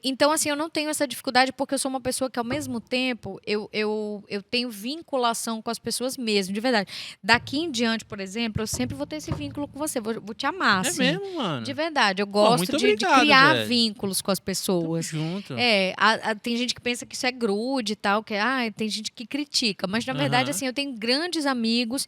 Então, assim, eu não tenho essa dificuldade porque eu sou uma pessoa que, ao mesmo tempo, eu tenho vinculação com as pessoas mesmo, de verdade. Daqui em diante, por exemplo, eu sempre vou ter esse vínculo com você, vou te amar, É assim. mesmo, mano. De verdade, eu Pô, gosto muito de obrigado, criar velho. vínculos com as Tamo pessoas. junto. Tem gente que pensa que isso é grude e tal, tem gente que critica, mas na verdade, Aham. assim, eu tenho grandes amigos.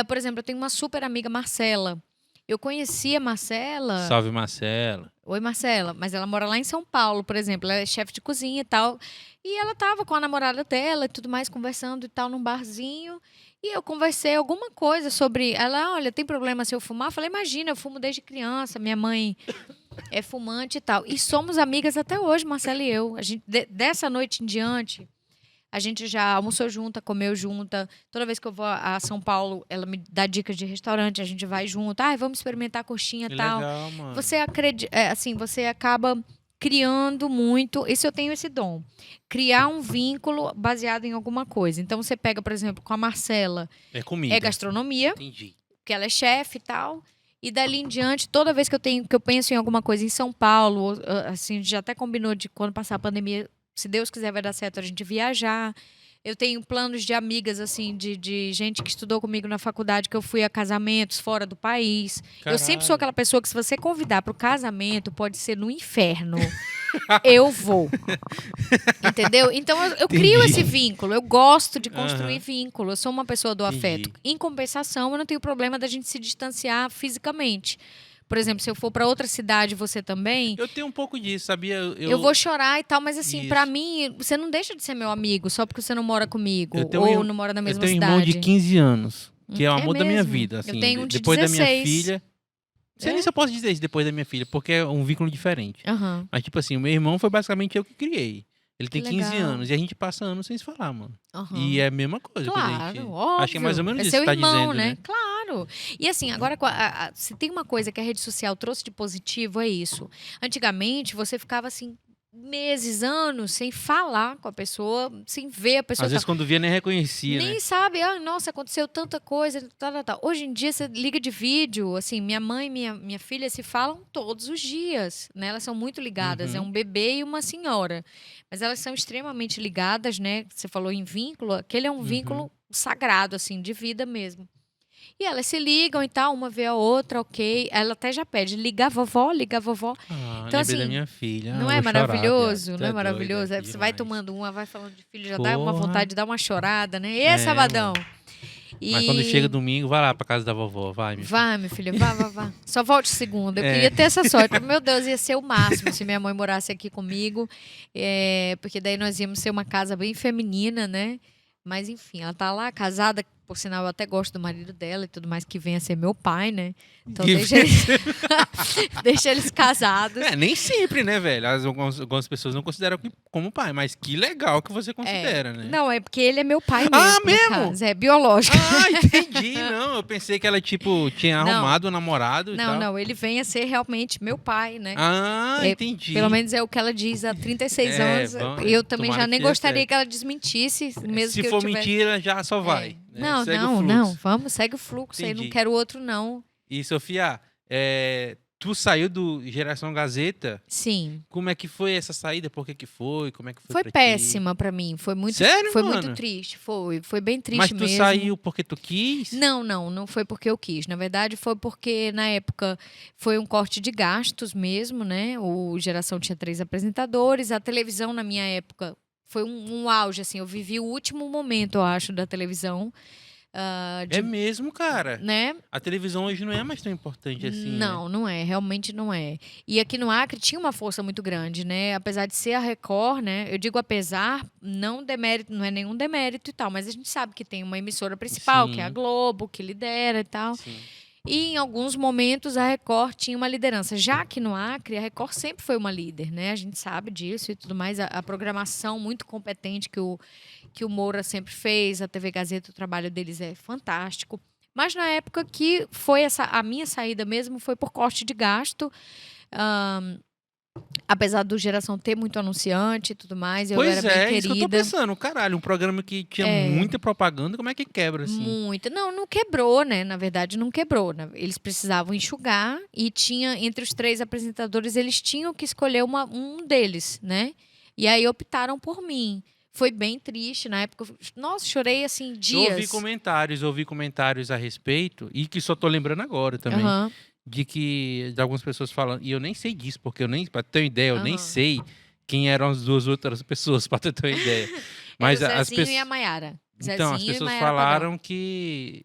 Por exemplo, eu tenho uma super amiga, Marcela. Eu conheci a Marcela. Salve, Marcela. Oi, Marcela, mas ela mora lá em São Paulo, por exemplo, ela é chefe de cozinha e tal. E ela tava com a namorada dela e tudo mais, conversando e tal, num barzinho. E eu conversei alguma coisa sobre. Ela, olha, tem problema se eu fumar? Eu falei, imagina, eu fumo desde criança, minha mãe é fumante e tal. E somos amigas até hoje, Marcela e eu. A gente, dessa noite em diante, a gente já almoçou junta, comeu junta. Toda vez que eu vou a São Paulo, ela me dá dicas de restaurante, a gente vai junto. Vamos experimentar coxinha e Que tal. legal, mano. Você acredita, assim, você acaba criando muito. Isso eu tenho esse dom. Criar um vínculo baseado em alguma coisa. Então você pega, por exemplo, com a Marcela, É comida. é gastronomia, Entendi. que ela é chefe e tal. E dali em diante, toda vez que eu penso em alguma coisa em São Paulo, assim, a gente já até combinou de quando passar a pandemia, se Deus quiser vai dar certo a gente viajar. Eu tenho planos de amigas, assim, de gente que estudou comigo na faculdade, que eu fui a casamentos fora do país. Eu sempre sou Caralho. aquela pessoa que, se você convidar para o casamento, pode ser no inferno. Eu vou. Entendeu? Então, eu crio Entendi. esse vínculo. Eu gosto de construir Aham. vínculo. Eu sou uma pessoa do afeto. Entendi. Em compensação, eu não tenho problema da gente se distanciar fisicamente. Por exemplo, se eu for para outra cidade, você também, Eu tenho um pouco disso, sabia? eu vou chorar e tal, mas assim, pra Isso. mim, você não deixa de ser meu amigo só porque você não mora comigo Eu tenho ou não mora na Eu mesma tenho um irmão de cidade. 15 anos, que é o É amor da minha mesmo? vida, Eu assim. tenho um de Depois da minha 16. filha. Não sei nem É? se eu posso dizer isso depois da minha filha, porque é um vínculo diferente. Aham. Mas, tipo assim, o meu irmão foi basicamente eu que criei. Ele Que tem 15 legal. anos e a gente passa anos sem se falar, mano. Aham. E é a mesma coisa quando a Claro, gente. óbvio. Acho que é mais ou menos É isso seu que você tá irmão, dizendo, né? né? Claro. E assim, agora, se tem uma coisa que a rede social trouxe de positivo, é isso. Antigamente, você ficava assim, meses, anos, sem falar com a pessoa, sem ver a pessoa. Às vezes quando via nem reconhecia, Nem né? sabe, nossa, aconteceu tanta coisa, tal, tal, tal. Hoje em dia você liga de vídeo, assim, minha mãe e minha filha se falam todos os dias, né? Elas são muito ligadas, é Uhum. um bebê e uma senhora. Mas elas são extremamente ligadas, né? Você falou em vínculo, aquele é um vínculo sagrado, assim, de vida mesmo. E elas se ligam e tal, uma vê a outra, ok. Ela até já pede, liga a vovó, liga a vovó. Ah, Então, lembrei da assim, minha filha. não Ah, é vou chorar, viado. maravilhoso? Tu Não é é doido, maravilhoso? Aí que você vai demais. tomando uma, vai falando de filho, já dá uma Porra. vontade de dar uma chorada, né? E É, sabadão? mano. Mas quando E chega domingo, vai lá pra casa da vovó, vai, meu filho. vai, meu filho, vá. Só volte segunda. Eu É. queria ter essa sorte. Meu Deus, ia ser o máximo se minha mãe morasse aqui comigo. Porque daí nós íamos ser uma casa bem feminina, né? Mas enfim, ela tá lá casada. Por sinal, eu até gosto do marido dela e tudo mais, que venha ser meu pai, né? Então Que deixa eles casados. É, nem sempre, né, velho? Algumas pessoas não consideram como pai, mas que legal que você considera, né? Não, é porque ele é meu pai mesmo. Ah, no mesmo? caso. É biológico. Ah, entendi. Não, eu pensei que ela, tipo, tinha Não. arrumado um namorado e tal. Não, ele venha ser realmente meu pai, né? Ah, É, entendi. Pelo menos é o que ela diz há 36 anos. E eu também tomara já nem que dê gostaria certo. que ela desmentisse, mesmo Se que eu for tivesse. mentira, já só vai. né? Não, Segue o não, fluxo. não. Vamos, segue o fluxo aí. Não Entendi. quero outro, não. E, Sofia, tu saiu do Geração Gazeta. Sim. Como é que foi essa saída? Por que que foi? Como é que foi Foi pra ti? péssima pra mim. Foi muito, Sério, foi mano? muito triste. Foi bem triste Mas tu mesmo. saiu porque tu quis? Não foi porque eu quis. Na verdade, foi porque, na época, foi um corte de gastos mesmo, né? O Geração tinha 3 apresentadores. A televisão, na minha época, foi um auge, assim. Eu vivi o último momento, eu acho, da televisão. É mesmo, cara. Né? A televisão hoje não é mais tão importante assim, né? Não é, realmente não é. E aqui no Acre tinha uma força muito grande, né? Apesar de ser a Record, né? Eu digo apesar, não demérito, não é nenhum demérito e tal, mas a gente sabe que tem uma emissora principal, que é a Sim. Globo, que lidera e tal. Sim. E em alguns momentos a Record tinha uma liderança. Já que no Acre, a Record sempre foi uma líder, né? A gente sabe disso e tudo mais. A programação muito competente que o Moura sempre fez, a TV Gazeta, o trabalho deles é fantástico. Mas na época que foi a minha saída mesmo, foi por corte de gasto. Apesar do Geração ter muito anunciante e tudo mais, eu era Pois bem é, isso que eu tô querida. pensando. Caralho, um programa que tinha É. muita propaganda, como é que quebra, assim? Muito. Não quebrou, né? Na verdade, não quebrou, né? Eles precisavam enxugar e tinha, entre os 3 apresentadores, eles tinham que escolher um deles, né? E aí optaram por mim. Foi bem triste na época. Nossa, chorei assim Eu dias. ouvi comentários a respeito, e que só tô lembrando agora também, Aham, de algumas pessoas falando, e eu nem sei disso, porque pra ter uma ideia, eu nem aham. sei quem eram as 2 outras pessoas, pra ter uma ideia. Era Mas o as Zezinho e a pessoas. Maiara. Então, as Zezinho e pessoas Maiara Padrão. falaram que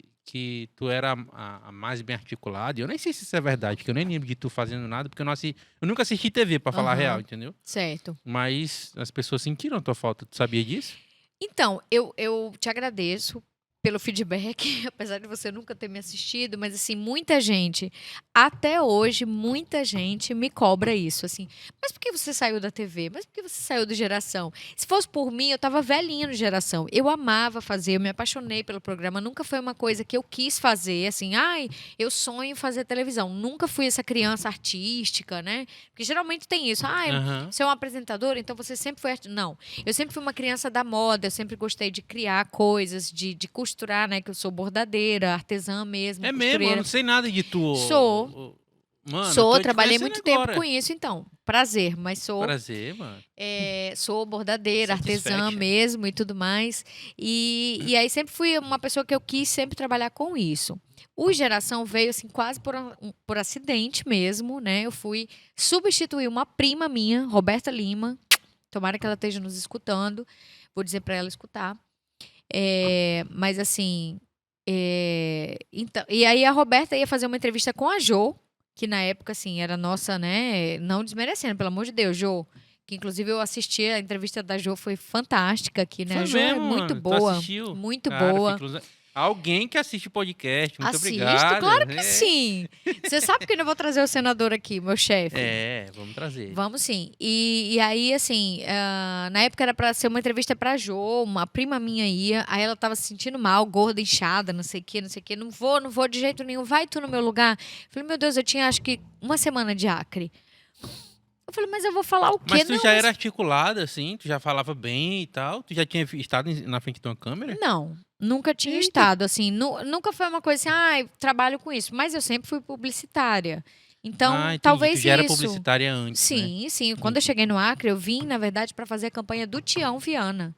tu era a mais bem articulada. E eu nem sei se isso é verdade, porque eu nem lembro de tu fazendo nada, porque eu nunca assisti TV, pra falar a real, Aham, entendeu? certo. Mas as pessoas sentiram a tua falta. Tu sabia disso? Então, eu te agradeço pelo feedback, apesar de você nunca ter me assistido, mas assim, muita gente, até hoje, muita gente me cobra isso, assim, mas por que você saiu da TV? Mas por que você saiu do Geração? Se fosse por mim, eu tava velhinha no Geração. Eu amava fazer, eu me apaixonei pelo programa, nunca foi uma coisa que eu quis fazer, assim, ai, eu sonho em fazer televisão. Nunca fui essa criança artística, né? Porque geralmente tem isso, Aham. você é um apresentador, então você sempre foi artista. Não, eu sempre fui uma criança da moda, eu sempre gostei de criar coisas, de costurar, né? Que eu sou bordadeira, artesã mesmo, É mesmo, eu costureira. não sei nada de tu. Sou, Mano, eu tô te trabalhei conhecendo muito tempo agora. com isso, então. Prazer, mas sou. Prazer, mano. Sou bordadeira, artesã Satisfaction. mesmo e tudo mais. E aí sempre fui uma pessoa que eu quis sempre trabalhar com isso. O Geração veio assim quase por acidente mesmo, né? Eu fui substituir uma prima minha, Roberta Lima. Tomara que ela esteja nos escutando. Vou dizer para ela escutar. Mas assim, então, e aí a Roberta ia fazer uma entrevista com a Jo, que na época assim era nossa, né? Não desmerecendo, pelo amor de Deus, Jo. Que inclusive eu assisti a entrevista da Jo, foi fantástica aqui, né? Foi A Jo é mesmo, muito mano. Tu boa, assistiu? muito Cara, boa. alguém que assiste o podcast, muito Assisto, obrigado. claro que sim. Você sabe que eu não vou trazer o senador aqui, meu chefe. Vamos trazer. Vamos sim. E aí, assim, na época era pra ser uma entrevista pra Jo, uma prima minha ia, aí ela tava se sentindo mal, gorda, inchada, não sei o quê, não sei o quê. Não vou de jeito nenhum, vai tu no meu lugar. Falei, meu Deus, eu tinha acho que uma semana de Acre. Eu falei, mas eu vou falar o quê? Mas tu Não, já era articulada, assim? Tu já falava bem e tal? Tu já tinha estado na frente de uma câmera? Não, nunca tinha Eita. estado, assim, nunca foi uma coisa assim, trabalho com isso. Mas eu sempre fui publicitária. Então, Entendi. talvez Tu já era isso. publicitária antes, né? Sim, sim. Quando eu cheguei no Acre, eu vim, na verdade, para fazer a campanha do Tião Viana,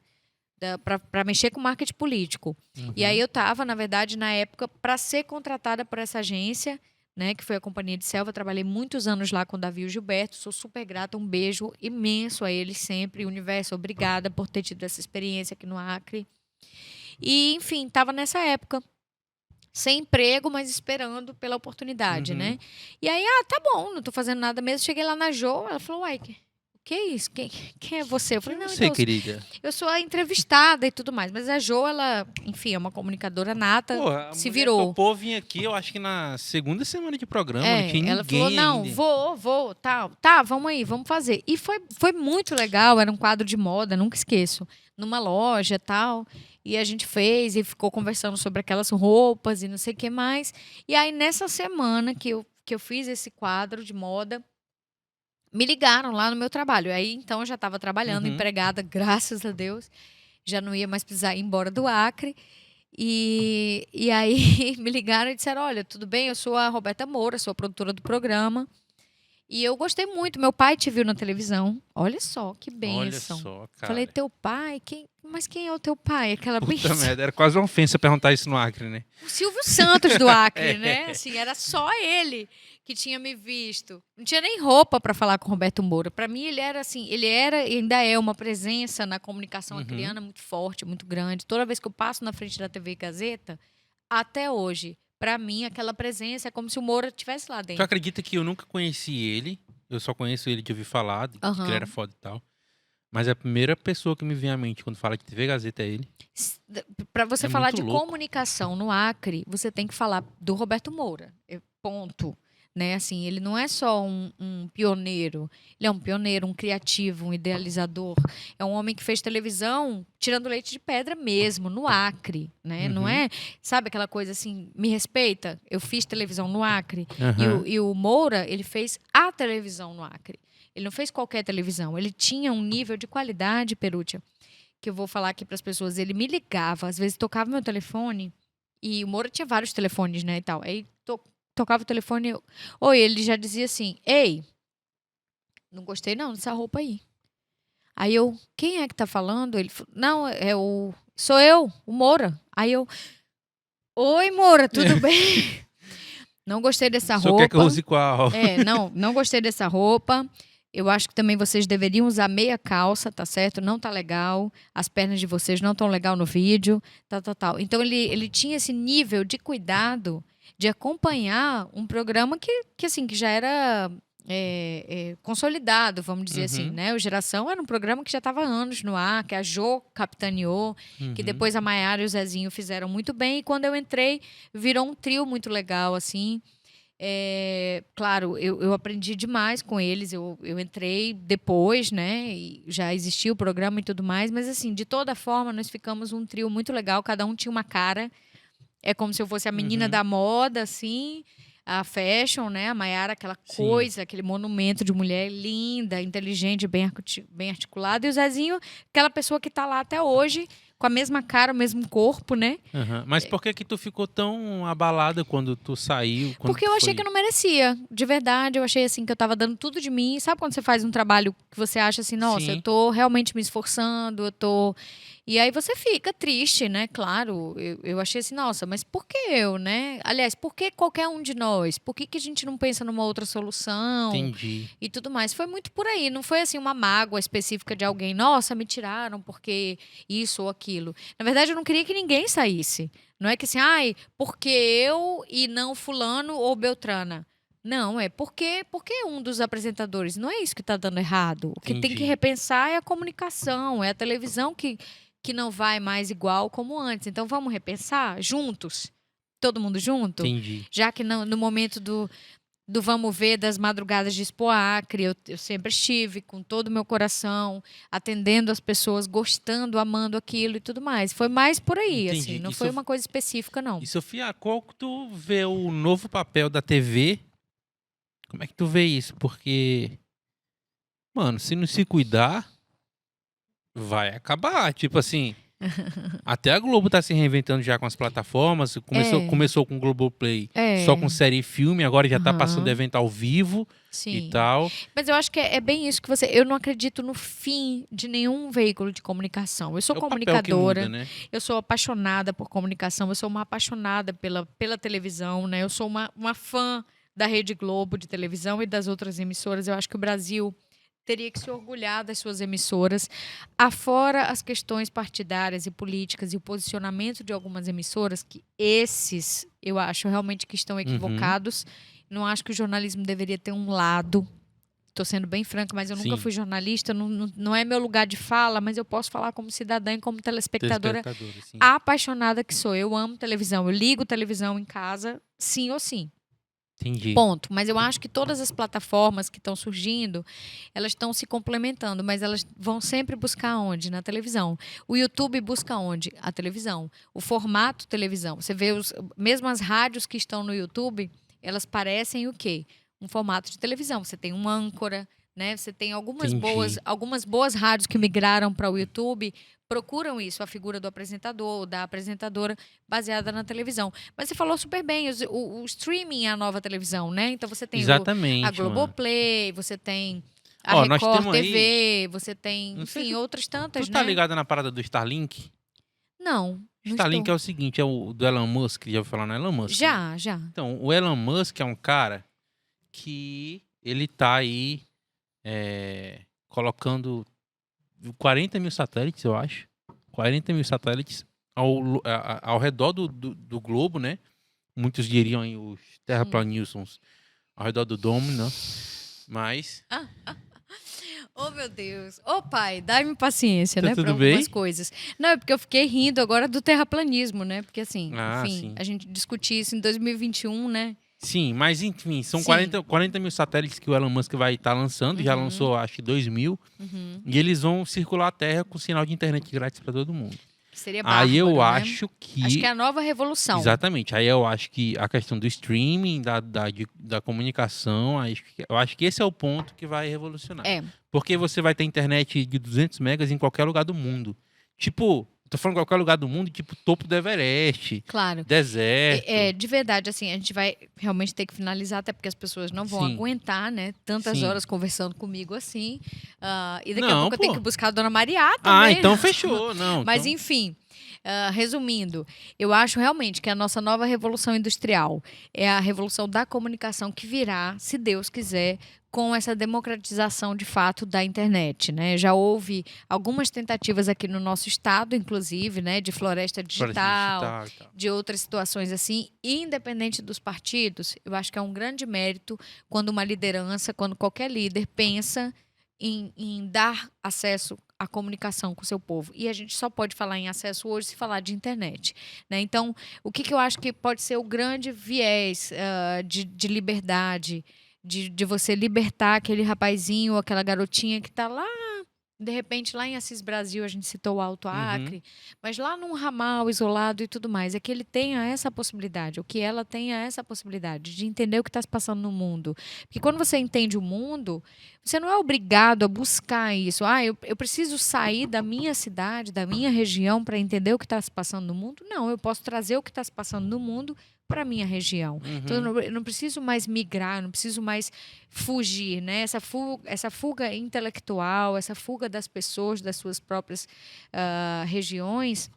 para mexer com marketing político. E aí Uhum. eu estava, na verdade, na época, para ser contratada por essa agência, né, que foi a Companhia de Selva. Eu trabalhei muitos anos lá com o Davi e o Gilberto. Sou super grata, um beijo imenso a eles sempre. Universo, obrigada por ter tido essa experiência aqui no Acre. E, enfim, estava nessa época. Sem emprego, mas esperando pela oportunidade, Uhum. né? E aí, tá bom, não tô fazendo nada mesmo. Cheguei lá na Jo, ela falou, uai, o que é isso? Quem é você? Eu falei, não, Você, então, querida. eu sou a entrevistada e tudo mais. Mas a Jo, ela, enfim, é uma comunicadora nata, Porra, a se mulher virou. topou vir aqui, eu acho que na segunda semana de programa, não tinha Ela falou, ninguém não, ainda. vou, tá, vamos aí, vamos fazer. E foi muito legal, era um quadro de moda, nunca esqueço, numa loja e tal. E a gente fez e ficou conversando sobre aquelas roupas e não sei o que mais. E aí, nessa semana que eu fiz esse quadro de moda, me ligaram lá no meu trabalho. Aí, então, eu já estava trabalhando, Uhum. empregada, graças a Deus. Já não ia mais precisar ir embora do Acre. E aí, me ligaram e disseram, olha, tudo bem? Eu sou a Roberta Moura, sou a produtora do programa. E eu gostei muito. Meu pai te viu na televisão. Olha só, que Olha bênção. só, cara. Falei, teu pai? Mas quem é o teu pai? Aquela Puta bênção. merda, era quase uma ofensa perguntar isso no Acre, né? O Silvio Santos do Acre, né? Assim, era só ele que tinha me visto. Não tinha nem roupa para falar com o Roberto Moura. Para mim, ele era assim, ele era e ainda é uma presença na comunicação acreana muito forte, muito grande. Toda vez que eu passo na frente da TV Gazeta, até hoje, para mim, aquela presença é como se o Moura estivesse lá Tu dentro. acredita que eu nunca conheci ele? Eu só conheço ele de ouvir falar, de que ele era foda e tal. Mas a primeira pessoa que me vem à mente quando fala de TV Gazeta é ele. Para você É falar muito de louco. comunicação no Acre, você tem que falar do Roberto Moura. Ponto. Né? Assim, ele não é só um pioneiro, ele é um pioneiro, um criativo, um idealizador. É um homem que fez televisão tirando leite de pedra mesmo, no Acre. Né? Não é, sabe aquela coisa assim, me respeita? Eu fiz televisão no Acre. Uhum. E o Moura, ele fez a televisão no Acre. Ele não fez qualquer televisão. Ele tinha um nível de qualidade, Perútia, que eu vou falar aqui para as pessoas. Ele me ligava, às vezes tocava meu telefone, e o Moura tinha vários telefones, né, e tal. Aí tocava o telefone, oi, ele já dizia assim, ei, não gostei não dessa roupa aí. Aí eu, quem é que tá falando? Ele falou, não, sou eu, o Moura. Aí eu, oi, Moura, tudo bem? Não gostei dessa Só roupa. quer que eu use qual? Não gostei dessa roupa. Eu acho que também vocês deveriam usar meia calça, tá certo? Não tá legal. As pernas de vocês não estão legal no vídeo, tal. Então ele tinha esse nível de cuidado de acompanhar um programa que assim, que já era consolidado, vamos dizer assim, né? O Geração era um programa que já estava há anos no ar, que a Jô capitaneou, que depois a Maiara e o Zezinho fizeram muito bem. E quando eu entrei, virou um trio muito legal, assim. Claro, eu aprendi demais com eles. Eu entrei depois, né? E já existia o programa e tudo mais, mas assim, de toda forma, nós ficamos um trio muito legal. Cada um tinha uma cara. É como se eu fosse a menina da moda, assim, a fashion, né? A Maiara, aquela coisa, aquele monumento de mulher linda, inteligente, bem articulada. E o Zezinho, aquela pessoa que está lá até hoje, com a mesma cara, o mesmo corpo, né? Mas por que tu ficou tão abalada quando tu saiu? Porque eu achei que eu não merecia. De verdade, eu achei assim que eu tava dando tudo de mim. Sabe quando você faz um trabalho que você acha assim, nossa, eu tô realmente me esforçando, eu tô... E aí você fica triste, né? Claro, eu achei assim, nossa, mas por que eu, né? Aliás, por que qualquer um de nós? Por que a gente não pensa numa outra solução? Entendi. E tudo mais. Foi muito por aí, não foi assim uma mágoa específica de alguém. Nossa, me tiraram porque isso ou aquilo. Na verdade, eu não queria que ninguém saísse. Não é que assim, ai, porque eu e não fulano ou Beltrana. Não, é porque um dos apresentadores. Não é isso que está dando errado. O que tem que repensar é a comunicação, é a televisão que não vai mais igual como antes. Então, vamos repensar juntos? Todo mundo junto? Entendi. Já que no momento do Vamos Ver, das madrugadas de Expo Acre, eu sempre estive com todo o meu coração, atendendo as pessoas, gostando, amando aquilo e tudo mais. Foi mais por aí, assim, não foi uma coisa específica, não. E, Sofia, qual que tu vê o novo papel da TV? Como é que tu vê isso? Porque, mano, se não se cuidar, vai acabar. Tipo assim, até a Globo tá se reinventando já com as plataformas. Começou com o Globoplay só com série e filme, agora já tá passando evento ao vivo. Sim. E tal. Mas eu acho que é bem isso que você... Eu não acredito no fim de nenhum veículo de comunicação. Eu sou comunicadora, muda, né? Eu sou apaixonada por comunicação, eu sou uma apaixonada pela televisão, né? Eu sou uma fã da Rede Globo de televisão e das outras emissoras. Eu acho que o Brasil teria que se orgulhar das suas emissoras, afora as questões partidárias e políticas e o posicionamento de algumas emissoras, que esses, eu acho realmente que estão equivocados. Não acho que o jornalismo deveria ter um lado. Estou sendo bem franca, mas eu nunca fui jornalista, não é meu lugar de fala, mas eu posso falar como cidadã e como telespectadora apaixonada que sou. Eu amo televisão, eu ligo televisão em casa, sim ou sim. Entendi. Ponto. Mas eu acho que todas as plataformas que estão surgindo, elas estão se complementando, mas elas vão sempre buscar onde? Na televisão. O YouTube busca onde? A televisão. O formato televisão. Você vê mesmo as rádios que estão no YouTube, elas parecem o quê? Um formato de televisão. Você tem um âncora, né? Você tem algumas boas rádios que migraram para o YouTube, procuram isso, a figura do apresentador, da apresentadora, baseada na televisão. Mas você falou super bem, o streaming é a nova televisão, né? Então você tem a Globoplay, você tem a Record TV, você tem, enfim, outras tantas, né? Tu tá ligada na parada do Starlink? Não. Starlink é o seguinte, é o do Elon Musk, já ouviu falar no Elon Musk? Já. Então, o Elon Musk é um cara que ele tá aí colocando 40 mil satélites, eu acho. 40 mil satélites ao redor do globo, né? Muitos diriam aí os terraplanistas ao redor do domo, né? Mas... Oh, meu Deus. Ô, pai, dá-me paciência, tá né? Para algumas coisas. Não, é porque eu fiquei rindo agora do terraplanismo, né? Porque, assim, enfim, a gente discutiu isso em 2021, né? Sim, mas enfim, são 40 mil satélites que o Elon Musk vai estar lançando. Já lançou, acho que 2 mil. E eles vão circular a Terra com sinal de internet grátis para todo mundo. Seria bárbaro, Aí eu né? acho que... Acho que é a nova revolução. Exatamente. Aí eu acho que a questão do streaming, da comunicação, eu acho que esse é o ponto que vai revolucionar. É, Porque você vai ter internet de 200 megas em qualquer lugar do mundo. Tipo, tô falando qualquer lugar do mundo, tipo topo do Everest, claro. deserto. De verdade, assim, a gente vai realmente ter que finalizar, até porque as pessoas não vão Sim. aguentar, né? Tantas Sim. horas conversando comigo assim. E daqui a Não, pouco eu tenho pô. que buscar a dona Mariá também. então fechou. Não, Mas então... enfim, resumindo, eu acho realmente que a nossa nova revolução industrial é a revolução da comunicação que virá, se Deus quiser, com essa democratização de fato da internet, né? Já houve algumas tentativas aqui no nosso estado, inclusive, né, de floresta digital, e tal. de outras situações assim, independente dos partidos. Eu acho que é um grande mérito quando uma liderança, quando qualquer líder pensa em dar acesso à comunicação com o seu povo. E a gente só pode falar em acesso hoje se falar de internet, né? Então, o que eu acho que pode ser o grande viés de liberdade, de você libertar aquele rapazinho ou aquela garotinha que está lá, de repente, lá em Assis Brasil, a gente citou o Alto Acre, mas lá num ramal isolado e tudo mais, é que ele tenha essa possibilidade, ou que ela tenha essa possibilidade de entender o que está se passando no mundo. Porque quando você entende o mundo, você não é obrigado a buscar isso. Eu preciso sair da minha cidade, da minha região, para entender o que está se passando no mundo. Não, eu posso trazer o que está se passando no mundo para a minha região. Então, eu não preciso mais migrar, eu não preciso mais fugir, né? Essa fuga intelectual, essa fuga das pessoas das suas próprias regiões,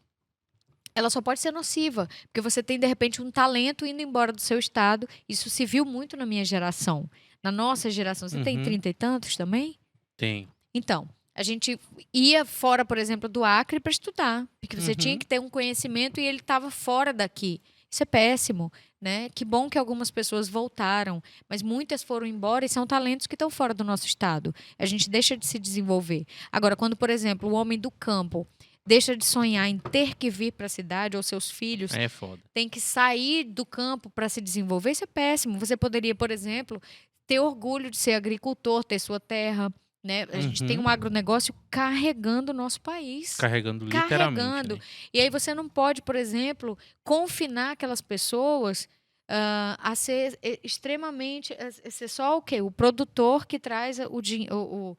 ela só pode ser nociva, porque você tem, de repente, um talento indo embora do seu estado. Isso se viu muito na minha geração. Na nossa geração. Você tem 30 e tantos também? Tem. Então, a gente ia fora, por exemplo, do Acre para estudar, porque você tinha que ter um conhecimento e ele estava fora daqui. Isso é péssimo, né? Que bom que algumas pessoas voltaram, mas muitas foram embora e são talentos que estão fora do nosso estado. A gente deixa de se desenvolver. Agora, quando, por exemplo, o homem do campo deixa de sonhar em ter que vir para a cidade, ou seus filhos É foda. têm que sair do campo para se desenvolver, isso é péssimo. Você poderia, por exemplo, ter orgulho de ser agricultor, ter sua terra, né? A gente tem um agronegócio carregando o nosso país. Carregando literalmente. Né? E aí você não pode, por exemplo, confinar aquelas pessoas a ser extremamente... A ser só o quê? O produtor que traz o dinheiro...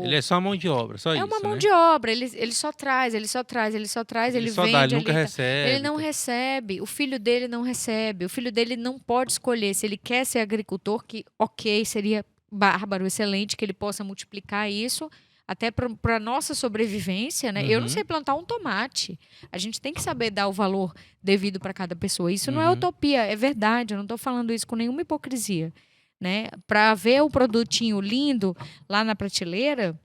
Ele é só mão de obra, só isso, uma mão né? de obra. Ele só traz, ele só só vende. dá, ele nunca recebe. Ele não recebe. O filho dele não recebe. O filho dele não pode escolher se ele quer ser agricultor, que ok, seria bárbaro, excelente que ele possa multiplicar isso até para a nossa sobrevivência, né? Eu não sei plantar um tomate. A gente tem que saber dar o valor devido para cada pessoa. Isso não é utopia, é verdade. Eu não estou falando isso com nenhuma hipocrisia, né? Para ver o produtinho lindo lá na prateleira,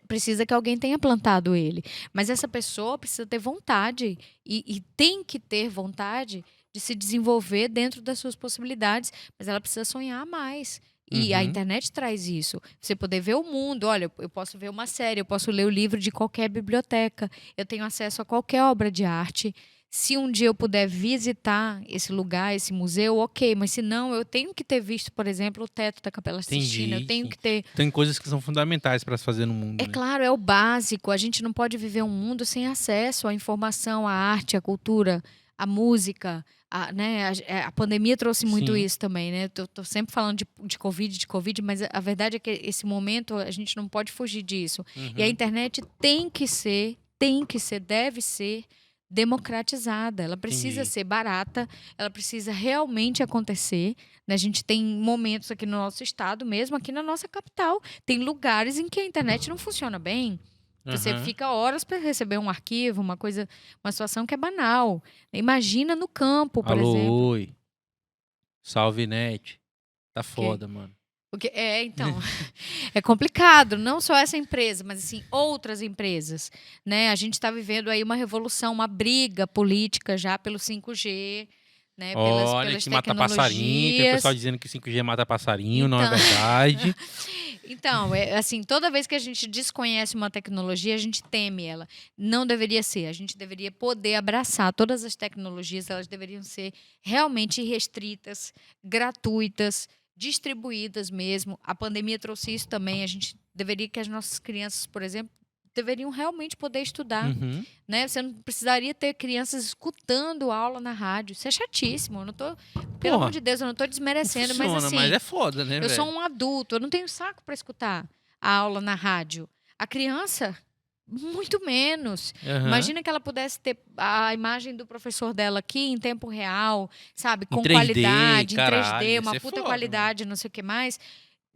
precisa que alguém tenha plantado ele. Mas essa pessoa precisa ter vontade e tem que ter vontade de se desenvolver dentro das suas possibilidades, mas ela precisa sonhar mais. E a internet traz isso. Você poder ver o mundo. Olha, eu posso ver uma série, eu posso ler o livro de qualquer biblioteca, eu tenho acesso a qualquer obra de arte. Se um dia eu puder visitar esse lugar, esse museu, ok. Mas se não, eu tenho que ter visto, por exemplo, o teto da Capela Sistina. Eu tenho que ter... Tem coisas que são fundamentais para se fazer no mundo. É claro, é o básico. A gente não pode viver um mundo sem acesso à informação, à arte, à cultura, à música. Né? A pandemia trouxe muito isso também, né? Tô sempre falando de Covid, mas a verdade é que esse momento a gente não pode fugir disso. E a internet deve ser democratizada. Ela precisa ser barata, ela precisa realmente acontecer. Né? A gente tem momentos aqui no nosso estado, mesmo aqui na nossa capital, tem lugares em que a internet não funciona bem. Você fica horas para receber um arquivo, uma situação que é banal. Imagina no campo, por exemplo. Oi. Salve, net. Tá foda, mano. Então, é complicado, não só essa empresa, mas assim, outras empresas, né? A gente está vivendo aí uma revolução, uma briga política já pelo 5G, né? Pelas que mata passarinho, tem o pessoal dizendo que 5G mata passarinho, não é verdade. Então, assim, toda vez que a gente desconhece uma tecnologia, a gente teme ela. Não deveria ser, a gente deveria poder abraçar todas as tecnologias, elas deveriam ser realmente restritas, gratuitas, distribuídas mesmo. A pandemia trouxe isso também. A gente deveria que as nossas crianças, por exemplo, deveriam realmente poder estudar, Uhum. né? Você não precisaria ter crianças escutando aula na rádio. Isso é chatíssimo. Eu não tô, pelo amor Porra, de Deus, eu não tô não desmerecendo, mas funciona, mas assim, é foda, né, eu sou velho? um adulto, eu não tenho saco para escutar a aula na rádio. A criança, muito menos. Aham. Imagina que ela pudesse ter a imagem do professor dela aqui em tempo real, sabe? Em Com 3D, qualidade, em caralho, 3D, ia uma ser puta foda, mano. qualidade, não sei o que mais.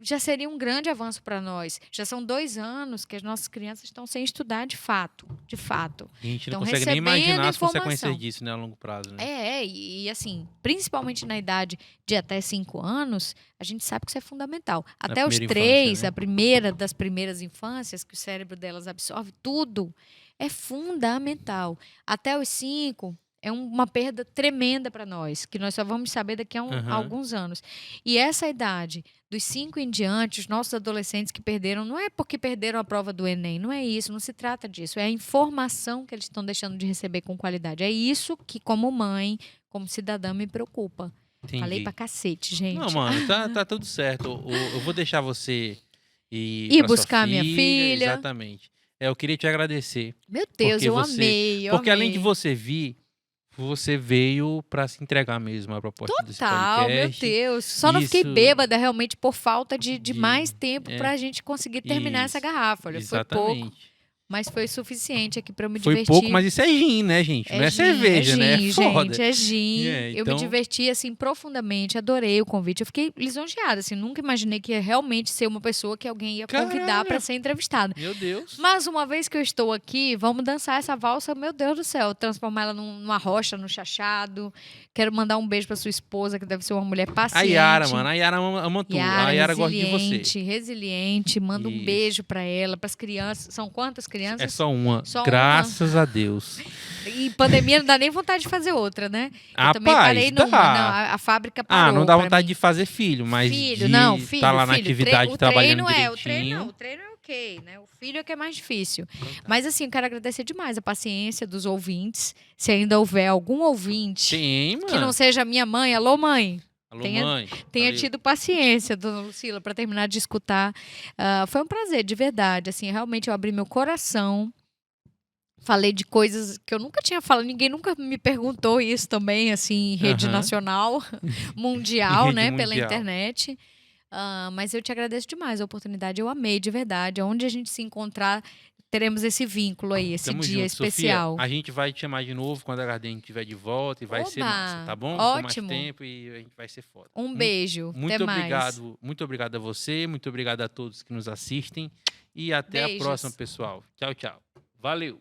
Já seria um grande avanço para nós. Já são 2 anos que as nossas crianças estão sem estudar de fato. De fato. A gente não Estão consegue nem recebendo imaginar as consequências informação. disso, né, a longo prazo, né? E assim, principalmente na idade de até 5 anos, a gente sabe que isso é fundamental. Na Até os primeira infância, 3, né? a primeira das primeiras infâncias, que o cérebro delas absorve tudo, é fundamental. Até os 5, é uma perda tremenda para nós, que nós só vamos saber daqui a Aham. alguns anos. E essa idade, dos 5 em diante, os nossos adolescentes que perderam, não é porque perderam a prova do Enem, não é isso, não se trata disso. É a informação que eles estão deixando de receber com qualidade. É isso que, como mãe, como cidadã, me preocupa. Falei pra Entendi. cacete, Não, gente. mano, tá tudo certo. Eu vou deixar você ir Ir pra sua buscar minha filha, filha. exatamente. Eu queria te agradecer, Meu Deus, porque eu você, amei, eu porque além de amei. você vir, você veio pra se entregar mesmo à proposta desse Total, meu podcast. Deus. Só não fiquei Isso bêbada realmente por falta de de, mais tempo é, pra gente conseguir terminar essa isso, garrafa. Olha, foi pouco, exatamente. mas foi suficiente aqui pra eu me Foi pouco, divertir. mas isso é gin, né, gente? Não É é gin, é cerveja, né? É gin, foda. gente, é gin. Eu me Então, diverti, assim, profundamente, adorei o convite. Eu fiquei lisonjeada, assim, nunca imaginei que ia realmente ser uma pessoa que alguém ia convidar para caralho, ser entrevistada. meu Deus. Mas uma vez que eu estou aqui, vamos dançar essa valsa, meu Deus do céu, transformar ela numa rocha, no chachado. Quero mandar um beijo para sua esposa, que deve ser uma mulher A Yara, paciente. mano, a Yara ama tu. A Yara, Yara gosta de você. resiliente, manda um Isso. beijo para ela, para as crianças. São quantas É crianças? só uma. Só uma. Graças a Deus. E pandemia não dá nem vontade de fazer outra, né? Eu também Rapaz, parei dá. numa. Não, a fábrica parou. Não dá pra vontade mim. de fazer filho, mas Filho, de não, estar filho, lá na filho. atividade O trabalhando treino direitinho. o treino não, o treino é ok, né? O filho é que é mais difícil. Então tá. Mas assim, eu quero agradecer demais a paciência dos ouvintes. Se ainda houver algum ouvinte Tem, que não mano. seja minha mãe, alô mãe, Alô, tenha- mãe. tenha Valeu. tido paciência, dona Lucila, para terminar de escutar. Foi um prazer, de verdade. Assim, realmente eu abri meu coração. Falei de coisas que eu nunca tinha falado, ninguém nunca me perguntou isso também, assim, em rede Aham. nacional, Em mundial, rede né, pela mundial. internet. Mas eu te agradeço demais a oportunidade, eu amei de verdade. Onde a gente se encontrar, teremos esse vínculo aí, esse Tamo dia junto, especial. Sofia. A gente vai te chamar de novo quando a Gardenia estiver de volta e vai ser Oba! massa, tá bom? Com mais Ótimo. tempo e a gente vai ser foda. Um beijo, Muito até mais. obrigado, muito obrigado a você, muito obrigado a todos que nos assistem e até a Beijos. próxima, pessoal. Tchau, tchau. Valeu.